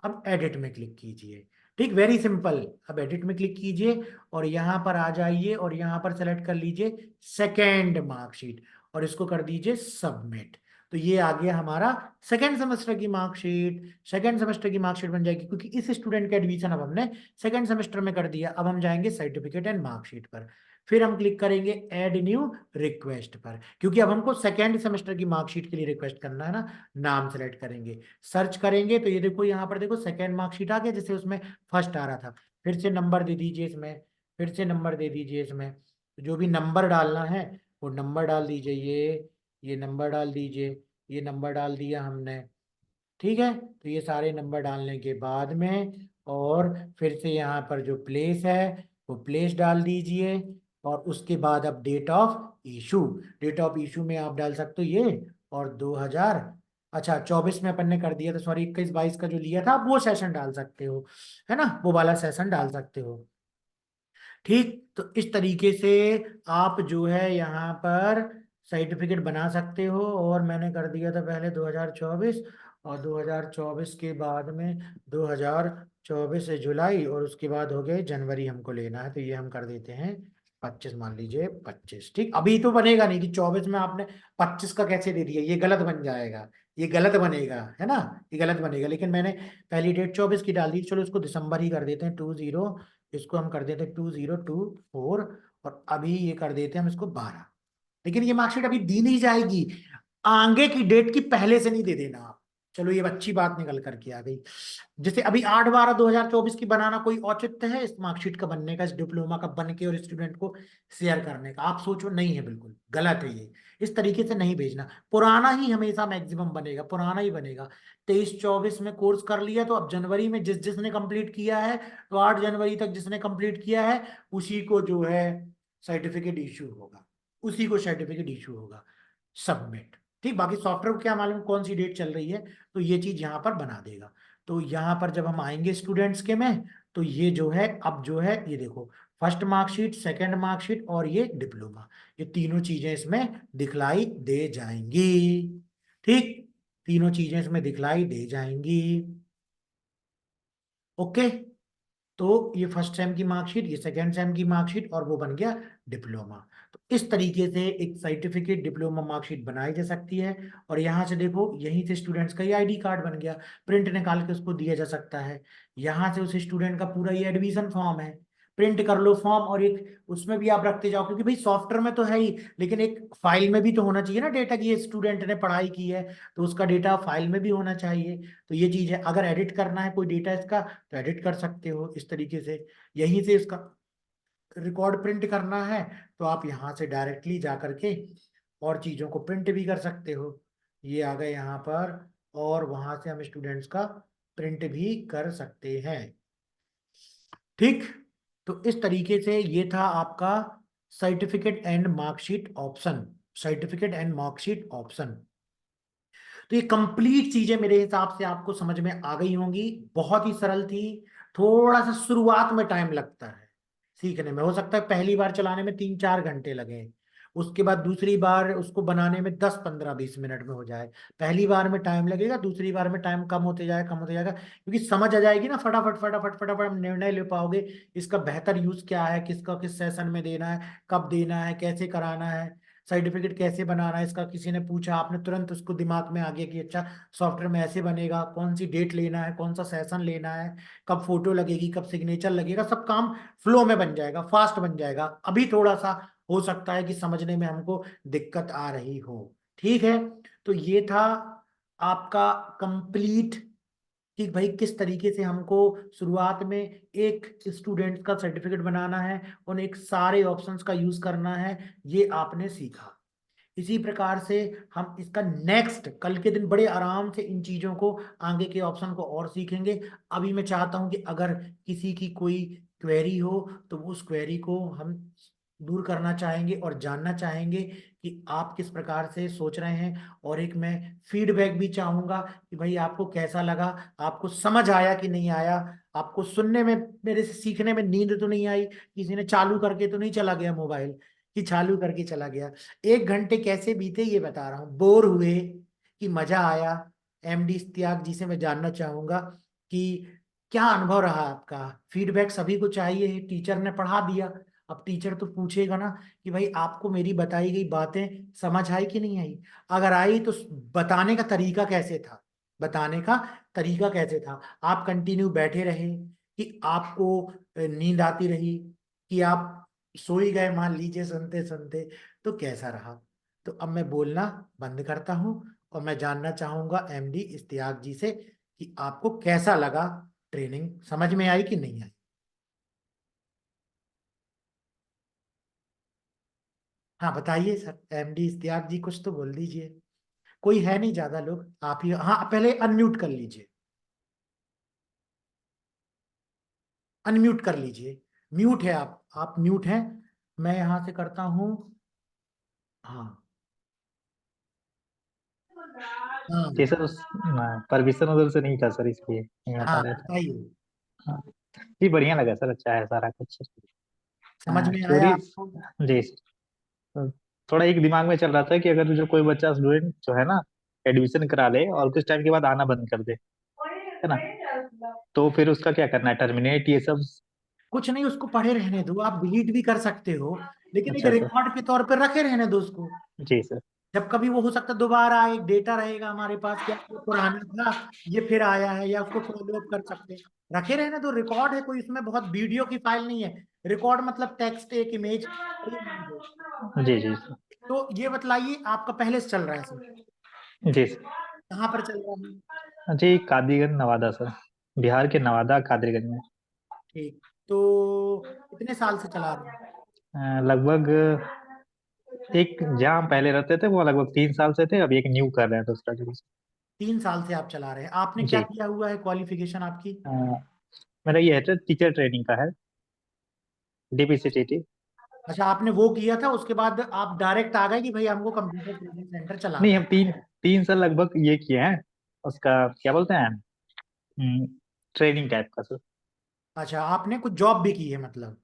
अब एडिट में क्लिक कीजिए, ठीक, वेरी सिंपल। अब एडिट में क्लिक कीजिए, और यहाँ पर आ जाइए, और यहाँ पर सेलेक्ट कर लीजिए सेकेंड मार्कशीट, और इसको कर दीजिए सबमिट। तो ये आ गया हमारा सेकेंड सेमेस्टर की मार्कशीट। सेकेंड सेमेस्टर की मार्कशीट बन जाएगी, क्योंकि इस स्टूडेंट का एडमिशन अब हमने सेकेंड सेमेस्टर में कर दिया। अब हम जाएंगे सर्टिफिकेट एंड मार्कशीट पर, फिर हम क्लिक करेंगे ऐड न्यू रिक्वेस्ट पर, क्योंकि अब हमको सेकेंड सेमेस्टर की मार्कशीट के लिए रिक्वेस्ट करना है ना। नाम सेलेक्ट करेंगे, सर्च करेंगे, तो ये देखो यहाँ पर देखो सेकेंड मार्कशीट आ गया, जैसे उसमें फर्स्ट आ रहा था। फिर से नंबर दे दीजिए इसमें, फिर से नंबर दे दीजिए इसमें, तो जो भी नंबर डालना है वो नंबर डाल दीजिए। ये नंबर डाल दीजिए, ये नंबर डाल दिया हमने, ठीक है। तो ये सारे नंबर डालने के बाद में, और फिर से यहाँ पर जो प्लेस है वो प्लेस डाल दीजिए, और उसके बाद अब date of issue, date of issue में आप डाल सकते हो ये, और 2000, अच्छा 24 में अपन ने कर दिया, तो सॉरी 21-22 का जो लिया था आप वो सेशन डाल सकते हो, है ना, वो वाला सेशन डाल सकते हो। ठीक, तो इस तरीके से आप जो है यहाँ पर सर्टिफिकेट बना सकते हो। और मैंने कर दिया था पहले 2024, और 2024 के बाद में 2024 से जुलाई, और उसके बाद हो गए जनवरी हमको लेना है, तो ये हम कर देते हैं 25, मान लीजिए 25। ठीक, अभी तो बनेगा नहीं कि 24 में आपने 25 का कैसे दे दिया, ये गलत बन जाएगा, ये गलत बनेगा, है ना, ये गलत बनेगा। लेकिन मैंने पहली डेट 24 की डाल दी, चलो इसको दिसंबर ही कर देते हैं 20, इसको हम कर देते हैं 2024, और अभी ये कर देते हैं हम इसको 12। लेकिन ये मार्कशीट अभी दी नहीं जाएगी, आगे की डेट की पहले से नहीं दे देना आप। चलो ये अच्छी बात निकल करके आ गई। जैसे अभी 8/12/2024 की बनाना कोई औचित्य है इस मार्कशीट का बनने का, इस डिप्लोमा का बन के और स्टूडेंट को शेयर करने का? आप सोचो, नहीं है, बिल्कुल गलत है ये। इस तरीके से नहीं भेजना, पुराना ही हमेशा मैक्सिमम बनेगा, पुराना ही बनेगा। 23-24 में कोर्स कर लिया, तो अब जनवरी में जिसने कंप्लीट किया है, तो 8 जनवरी तक जिसने कंप्लीट किया है उसी को जो है सर्टिफिकेट इशू होगा, उसी को सर्टिफिकेट इशू होगा, सबमिट। ठीक, बाकी सॉफ्टवेयर को क्या मालूम कौन सी डेट चल रही है, तो ये चीज यहाँ पर बना देगा। तो यहाँ पर जब हम आएंगे स्टूडेंट्स के में, तो ये जो है अब जो है ये देखो फर्स्ट मार्कशीट, सेकंड मार्कशीट और ये डिप्लोमा, ये तीनों चीजें इसमें दिखलाई दे जाएंगी। ठीक, तीनों चीजें इसमें दिखलाई दे जाएंगी। ओके, तो ये फर्स्ट सेम की मार्कशीट, ये सेकेंड सेम की मार्कशीट, और वो बन गया डिप्लोमा। तो इस तरीके से एक सर्टिफिकेट डिप्लोमा मार्कशीट बनाई जा सकती है। और यहाँ से देखो, यहीं से स्टूडेंट्स का ये आईडी कार्ड बन गया, प्रिंट निकाल के उसको दिया जा सकता है। यहाँ से उस स्टूडेंट का पूरा ये एडमिशन फॉर्म है, प्रिंट कर लो फॉर्म, और एक उसमें भी आप रखते जाओ, क्योंकि भाई सॉफ्टवेयर में तो है ही, लेकिन एक फाइल में भी तो होना चाहिए ना डेटा, कि ये स्टूडेंट ने पढ़ाई की है, तो उसका डेटा फाइल में भी होना चाहिए। तो ये चीज है, अगर एडिट करना है कोई डेटा इसका, तो एडिट कर सकते हो इस तरीके से, यहीं से इसका रिकॉर्ड प्रिंट करना है तो आप यहाँ से डायरेक्टली जा करके और चीजों को प्रिंट भी कर सकते हो। ये आ गए यहाँ पर, और वहां से हम स्टूडेंट्स का प्रिंट भी कर सकते हैं। ठीक, तो इस तरीके से ये था आपका certificate and marksheet option. Certificate and marksheet option. तो ये कंप्लीट चीजें मेरे हिसाब से आपको समझ में आ गई होंगी। बहुत ही सरल थी। थोड़ा सा शुरुआत में टाइम लगता है सीखने में, हो सकता है पहली बार चलाने में 3-4 घंटे लगे, उसके बाद दूसरी बार उसको बनाने में 10-15-20 मिनट में हो जाए। पहली बार में टाइम लगेगा, दूसरी बार में टाइम कम होते जाएगा, कम होते जाएगा, क्योंकि समझ आ जाएगी ना, फटाफट फटाफट फटाफट हम निर्णय ले पाओगे इसका बेहतर यूज क्या है, किसका किस सेशन में देना है, कब देना है, कैसे कराना है, सर्टिफिकेट कैसे बनाना है इसका। किसी ने पूछा, आपने तुरंत उसको दिमाग में आ गया कि अच्छा सॉफ्टवेयर में ऐसे बनेगा, कौन सी डेट लेना है, कौन सा सेशन लेना है, कब फोटो लगेगी, कब सिग्नेचर लगेगा, सब काम फ्लो में बन जाएगा, फास्ट बन जाएगा। अभी थोड़ा सा हो सकता है कि समझने में हमको दिक्कत आ रही हो। ठीक है, तो ये था आपका कंप्लीट कि भाई किस तरीके से हमको शुरुआत में एक स्टूडेंट का सर्टिफिकेट बनाना है, उन एक सारे ऑप्शंस का यूज करना है, ये आपने सीखा। इसी प्रकार से हम इसका नेक्स्ट कल के दिन बड़े आराम से इन चीजों को, आगे के ऑप्शन को और सीखेंगे। अभी मैं चाहता हूं कि अगर किसी की कोई क्वेरी हो तो उस क्वेरी को हम दूर करना चाहेंगे और जानना चाहेंगे कि आप किस प्रकार से सोच रहे हैं, और एक मैं फीडबैक भी चाहूंगा कि भाई आपको कैसा लगा, आपको समझ आया कि नहीं आया, आपको सुनने में, मेरे से सीखने में नींद तो नहीं आई, किसी ने चालू करके तो नहीं चला गया मोबाइल, कि चालू करके चला गया। 1 घंटे कैसे बीते ये बता रहा हूँ, बोर हुए कि मजा आया। एमडी इश्तियाक जी से मैं जानना चाहूंगा कि क्या अनुभव रहा आपका। फीडबैक सभी को चाहिए, टीचर ने पढ़ा दिया, अब टीचर तो पूछेगा ना कि भाई आपको मेरी बताई गई बातें समझ आई कि नहीं आई। अगर आई तो बताने का तरीका कैसे था, बताने का तरीका कैसे था, आप कंटिन्यू बैठे रहे कि आपको नींद आती रही, कि आप सो ही गए मान लीजिए सुनते सुनते, तो कैसा रहा। तो अब मैं बोलना बंद करता हूं और मैं जानना चाहूंगा एमडी इश्तियाक जी से कि आपको कैसा लगा, ट्रेनिंग समझ में आई कि नहीं आई। हाँ बताइए सर, एमडी इश्तियाक जी कुछ तो बोल दीजिए। कोई है नहीं ज्यादा लोग, आप ही, हाँ पहले अनम्यूट कर लीजिए, अनम्यूट कर लीजिए। म्यूट है आप म्यूट हैं। मैं यहां से करता हूँ। हाँ जी हाँ सर, उस परमिशन उधर से नहीं था सर, इसलिए नहीं बता हाँ रहे थे। बताइए। हाँ। जी बढ़िया लगा सर, अच्छा है सारा कुछ। समझ में आया थ्योरी। आपको। जी सर। तो थोड़ा एक दिमाग में चल रहा था कि अगर जो कोई बच्चा स्टूडेंट जो है ना एडमिशन करा ले और कुछ टाइम के बाद आना बंद कर दे, है ना, तो फिर उसका क्या करना है, टर्मिनेट ये सब? कुछ नहीं, उसको पढ़े रहने दो, आप डिलीट भी कर सकते हो, लेकिन एक अच्छा सर। रिकॉर्ड के तौर पर रखे रहने दो उसको। जी सर। जब कभी वो हो सकता है दोबारा एक डेटा रहेगा हमारे पास, क्या ये पुराना था, ये फिर आया है, या उसको फॉलो अप कर सकते हैं। रखे रहने दो, रिकॉर्ड है, कोई इसमें बहुत वीडियो की फाइल नहीं है। रिकॉर्ड मतलब टेक्स्ट, एक इमेज, कोई नहीं है। जी जी सर। तो ये बतलाइए आपका पहले से चल रहा है सर, जी सर। कहाँ पर चल रहा है। जी कादिरगंज नवादा सर, बिहार के नवादा कादिरगंज में। ठीक, तो कितने साल से चला रहे हैं। लगभग एक, जहाँ हम पहले रहते थे वो लगभग 3 साल से थे, अब एक न्यू कर रहे हैं दूसरा डिवीजन। 3 साल से आप चला रहे हैं, आपने क्या जी। किया हुआ है, क्वालिफिकेशन आपकी। अ, मेरा ये है टीचर ट्रेनिंग का है, डीपीसीटीटी। अच्छा, आपने वो किया था, उसके बाद आप डायरेक्ट आ गए कि भाई हमको कंप्यूटर ट्रेनिंग सेंटर नहीं चलाना हम है। 3 3 साल लगभग ये किए हैं, उसका क्या बोलते हैं, ट्रेनिंग टाइप का सर। अच्छा, आपने कुछ जॉब भी की है मतलब।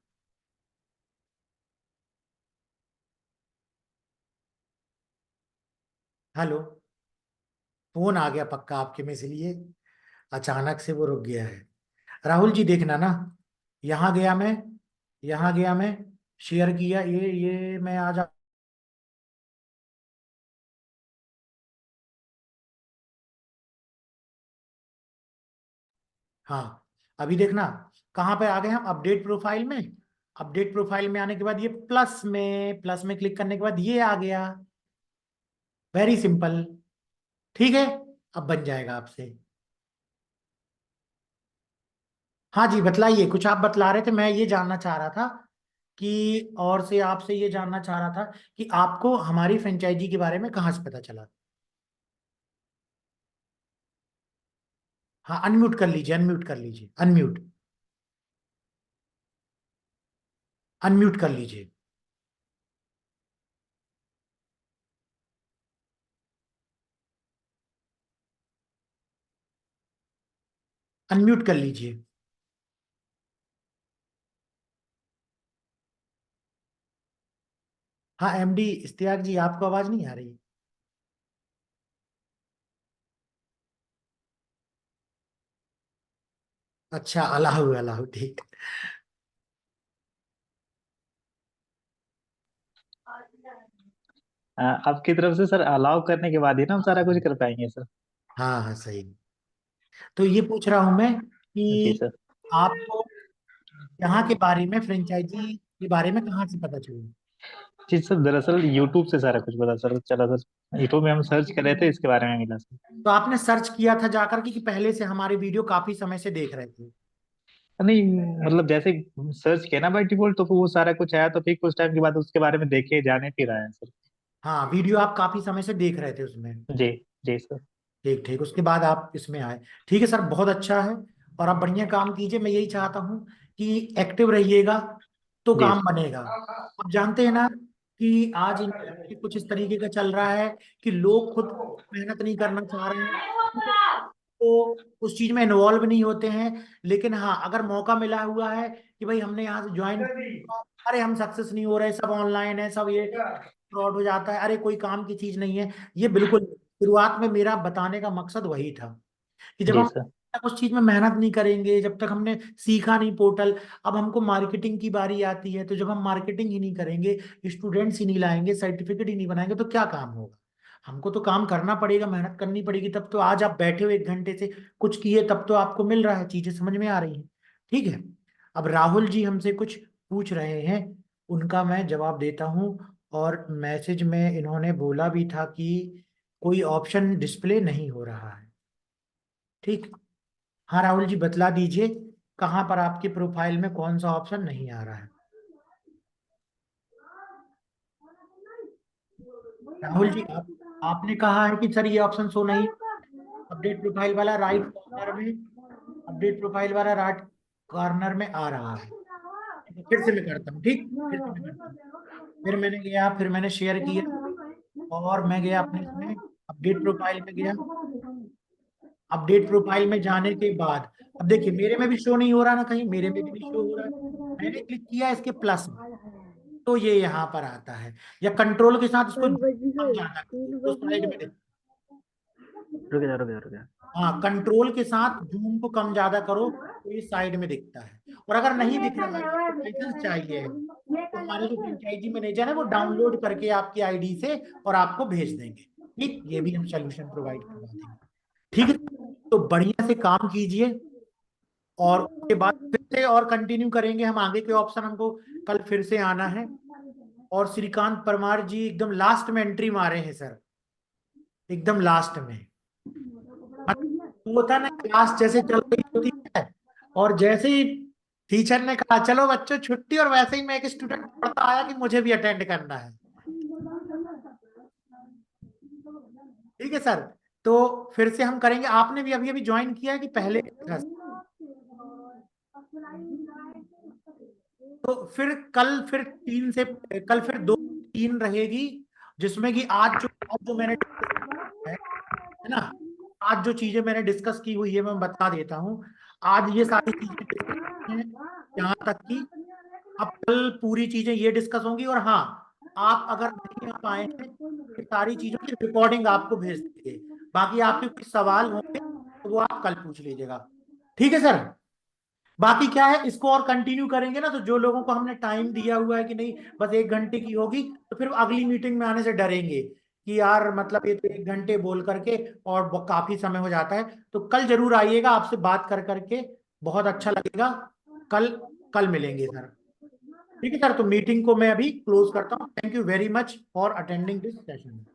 हेलो, फोन आ गया पक्का आपके में, इसलिए अचानक से वो रुक गया है। राहुल जी देखना ना, यहाँ गया मैं, यहाँ गया मैं, शेयर किया, ये मैं आ जा। हाँ, अभी देखना, कहाँ पे आ गए हम, अपडेट प्रोफाइल में। अपडेट प्रोफाइल में आने के बाद ये प्लस में क्लिक करने के बाद ये आ गया। Very simple. ठीक है, अब बन जाएगा आपसे। हाँ जी बतलाइए, कुछ आप बतला रहे थे, मैं ये जानना चाह रहा था कि और से आपसे ये जानना चाह रहा था कि आपको हमारी फ्रेंचाइजी के बारे में कहाँ से पता चला। हाँ, अनम्यूट कर लीजिए, अनम्यूट कर लीजिए, अनम्यूट, अनम्यूट कर लीजिए। अनम्यूट कर लीजिए। हाँ एमडी इश्तियाक जी, आपको आवाज नहीं आ रही? अच्छा, अलाउ अलाउ, ठीक। आपकी तरफ से सर अलाउ करने के बाद ही ना हम सारा कुछ कर पाएंगे सर। हाँ हाँ सही। तो ये पूछ रहा हूं मैं जी कि सर। आपको यहाँ के बारे में, फ्रेंचाइजी के बारे में कहाँ से पता चला? जी सर, दरअसल यूट्यूब से सारा कुछ पता सर चला सर। यूट्यूब में हम सर्च कर रहे थे, इसके बारे में मिला सर। तो आपने सर्च किया था जाकर के कि पहले से हमारे वीडियो काफी समय से देख रहे थे? नहीं, मतलब जैसे सर्च किया ना बाई डिफॉल्ट, तो वो सारा कुछ आया, तो फिर कुछ टाइम के बाद उसके बारे में देखे जाने फिर आया सर। हाँ, वीडियो आप काफी समय से देख रहे थे उसमें। जी। जी सर। ठीक ठीक, उसके बाद आप इसमें आए। ठीक है सर, बहुत अच्छा है। और आप बढ़िया काम कीजिए, मैं यही चाहता हूँ कि एक्टिव रहिएगा तो जी काम सर। बनेगा। आप जानते हैं ना कि आज इंडिया में कुछ इस तरीके का चल रहा है कि लोग खुद मेहनत नहीं करना चाह रहे हैं, तो उस चीज में इन्वॉल्व नहीं होते हैं। लेकिन हाँ, अगर मौका मिला हुआ है कि भाई हमने यहाँ से ज्वाइन किया, अरे हम सक्सेस नहीं हो रहे, सब ऑनलाइन है, सब ये फ्रॉड हो जाता है, अरे कोई काम की चीज नहीं है, ये बिल्कुल शुरुआत में मेरा बताने का मकसद वही था कि जब जी हम सर। उस चीज में मेहनत नहीं करेंगे, जब तक हमने सीखा नहीं पोर्टल। अब हमको मार्केटिंग की बारी आती है, तो जब हम मार्केटिंग ही नहीं करेंगे, स्टूडेंट्स ही नहीं लाएंगे, सर्टिफिकेट ही नहीं बनाएंगे, तो क्या काम होगा? हमको तो काम करना पड़ेगा, मेहनत करनी पड़ेगी, तब तो आज आप बैठे हो 1 घंटे से कुछ किए, तब तो आपको मिल रहा है, चीजें समझ में आ रही हैं। ठीक है। अब राहुल जी हमसे कुछ पूछ रहे हैं, उनका मैं जवाब देता हूँ। और मैसेज में इन्होंने बोला भी था कि कोई ऑप्शन डिस्प्ले नहीं हो रहा है। ठीक। हाँ राहुल जी, बतला दीजिए कहाँ पर आपकी प्रोफाइल में कौन सा ऑप्शन नहीं आ रहा है। राहुल जी, आपने कहा है कि सर ये ऑप्शन शो नहीं, अपडेट प्रोफाइल वाला राइट कॉर्नर में, अपडेट प्रोफाइल वाला राइट कॉर्नर में आ रहा है। फिर से मैं करता हूँ, ठीक, फिर से मैं करता हूँ। फिर मैंने गया, फिर मैंने शेयर किया, और मैं गया अपने इसमें, अपडेट प्रोफाइल में गया। अपडेट प्रोफाइल में जाने के बाद अब देखिए, मेरे में भी शो नहीं हो रहा ना, कहीं मेरे में भी नहीं शो हो रहा है। मैंने क्लिक किया इसके प्लस में, तो ये यहाँ पर आता है। या कंट्रोल के साथ इसको कम ज्यादा करिए तो साइड में देखिए। रुक जा रुक जा रुक जा। हाँ, कंट्रोल के साथ जूम को कम ज्यादा करो तो ये साइड में दिखता है। और अगर नहीं दिख रहा है, आपको लाइसेंस चाहिए, तो हमारे जो फ्रेंचाइजी मैनेजर है वो डाउनलोड करके आपकी आईडी से और आपको भेज देंगे। ठीक, ये भी हम सोल्यूशन प्रोवाइड करवा देंगे। ठीक है। तो बढ़िया से काम कीजिए, और उसके बाद फिर से और कंटिन्यू करेंगे हम आगे के ऑप्शन, हमको कल फिर से आना है। और श्रीकांत परमार जी एकदम लास्ट में एंट्री मारे हैं सर, एकदम लास्ट में। वो होता है ना, क्लास जैसे चल रही होती है, और जैसे ही टीचर ने कहा चलो बच्चों छुट्टी, और वैसे ही मैं एक स्टूडेंट पढ़ता आया कि मुझे भी अटेंड करना है। ठीक है सर। तो फिर से हम करेंगे, आपने भी अभी अभी ज्वाइन किया है कि पहले था? तो फिर कल फिर 3 से, कल फिर 2 3 रहेगी, जिसमें कि आज जो मैंने डिस्कस किया है ना, आज जो चीजें मैंने डिस्कस की हुई है मैं बता देता हूँ। आज ये सारी चीजें डिस्कस की हैं, यहाँ तक कि अब कल पूरी चीजें ये डिस्कस होंगी। और हाँ, आप अगर नहीं आ पाए हैं, ये सारी चीजों की रिकॉर्डिंग आपको भेज देंगे। बाकी आपके कुछ सवाल होंगे तो वो आप कल पूछ लीजिएगा। ठीक है सर। बाकी क्या है, इसको और कंटिन्यू करेंगे ना, तो जो लोगों को हमने टाइम दिया हुआ है कि नहीं बस 1 घंटे की होगी, तो फिर अगली मीटिंग में आने से डरेंगे कि यार मतलब ये तो 1 घंटे बोल करके और काफी समय हो जाता है। तो कल जरूर आइएगा, आपसे बात कर करके बहुत अच्छा लगेगा। कल, कल मिलेंगे सर। ठीक है सर, तो मीटिंग को मैं अभी क्लोज करता हूँ। Thank you very much for attending this session.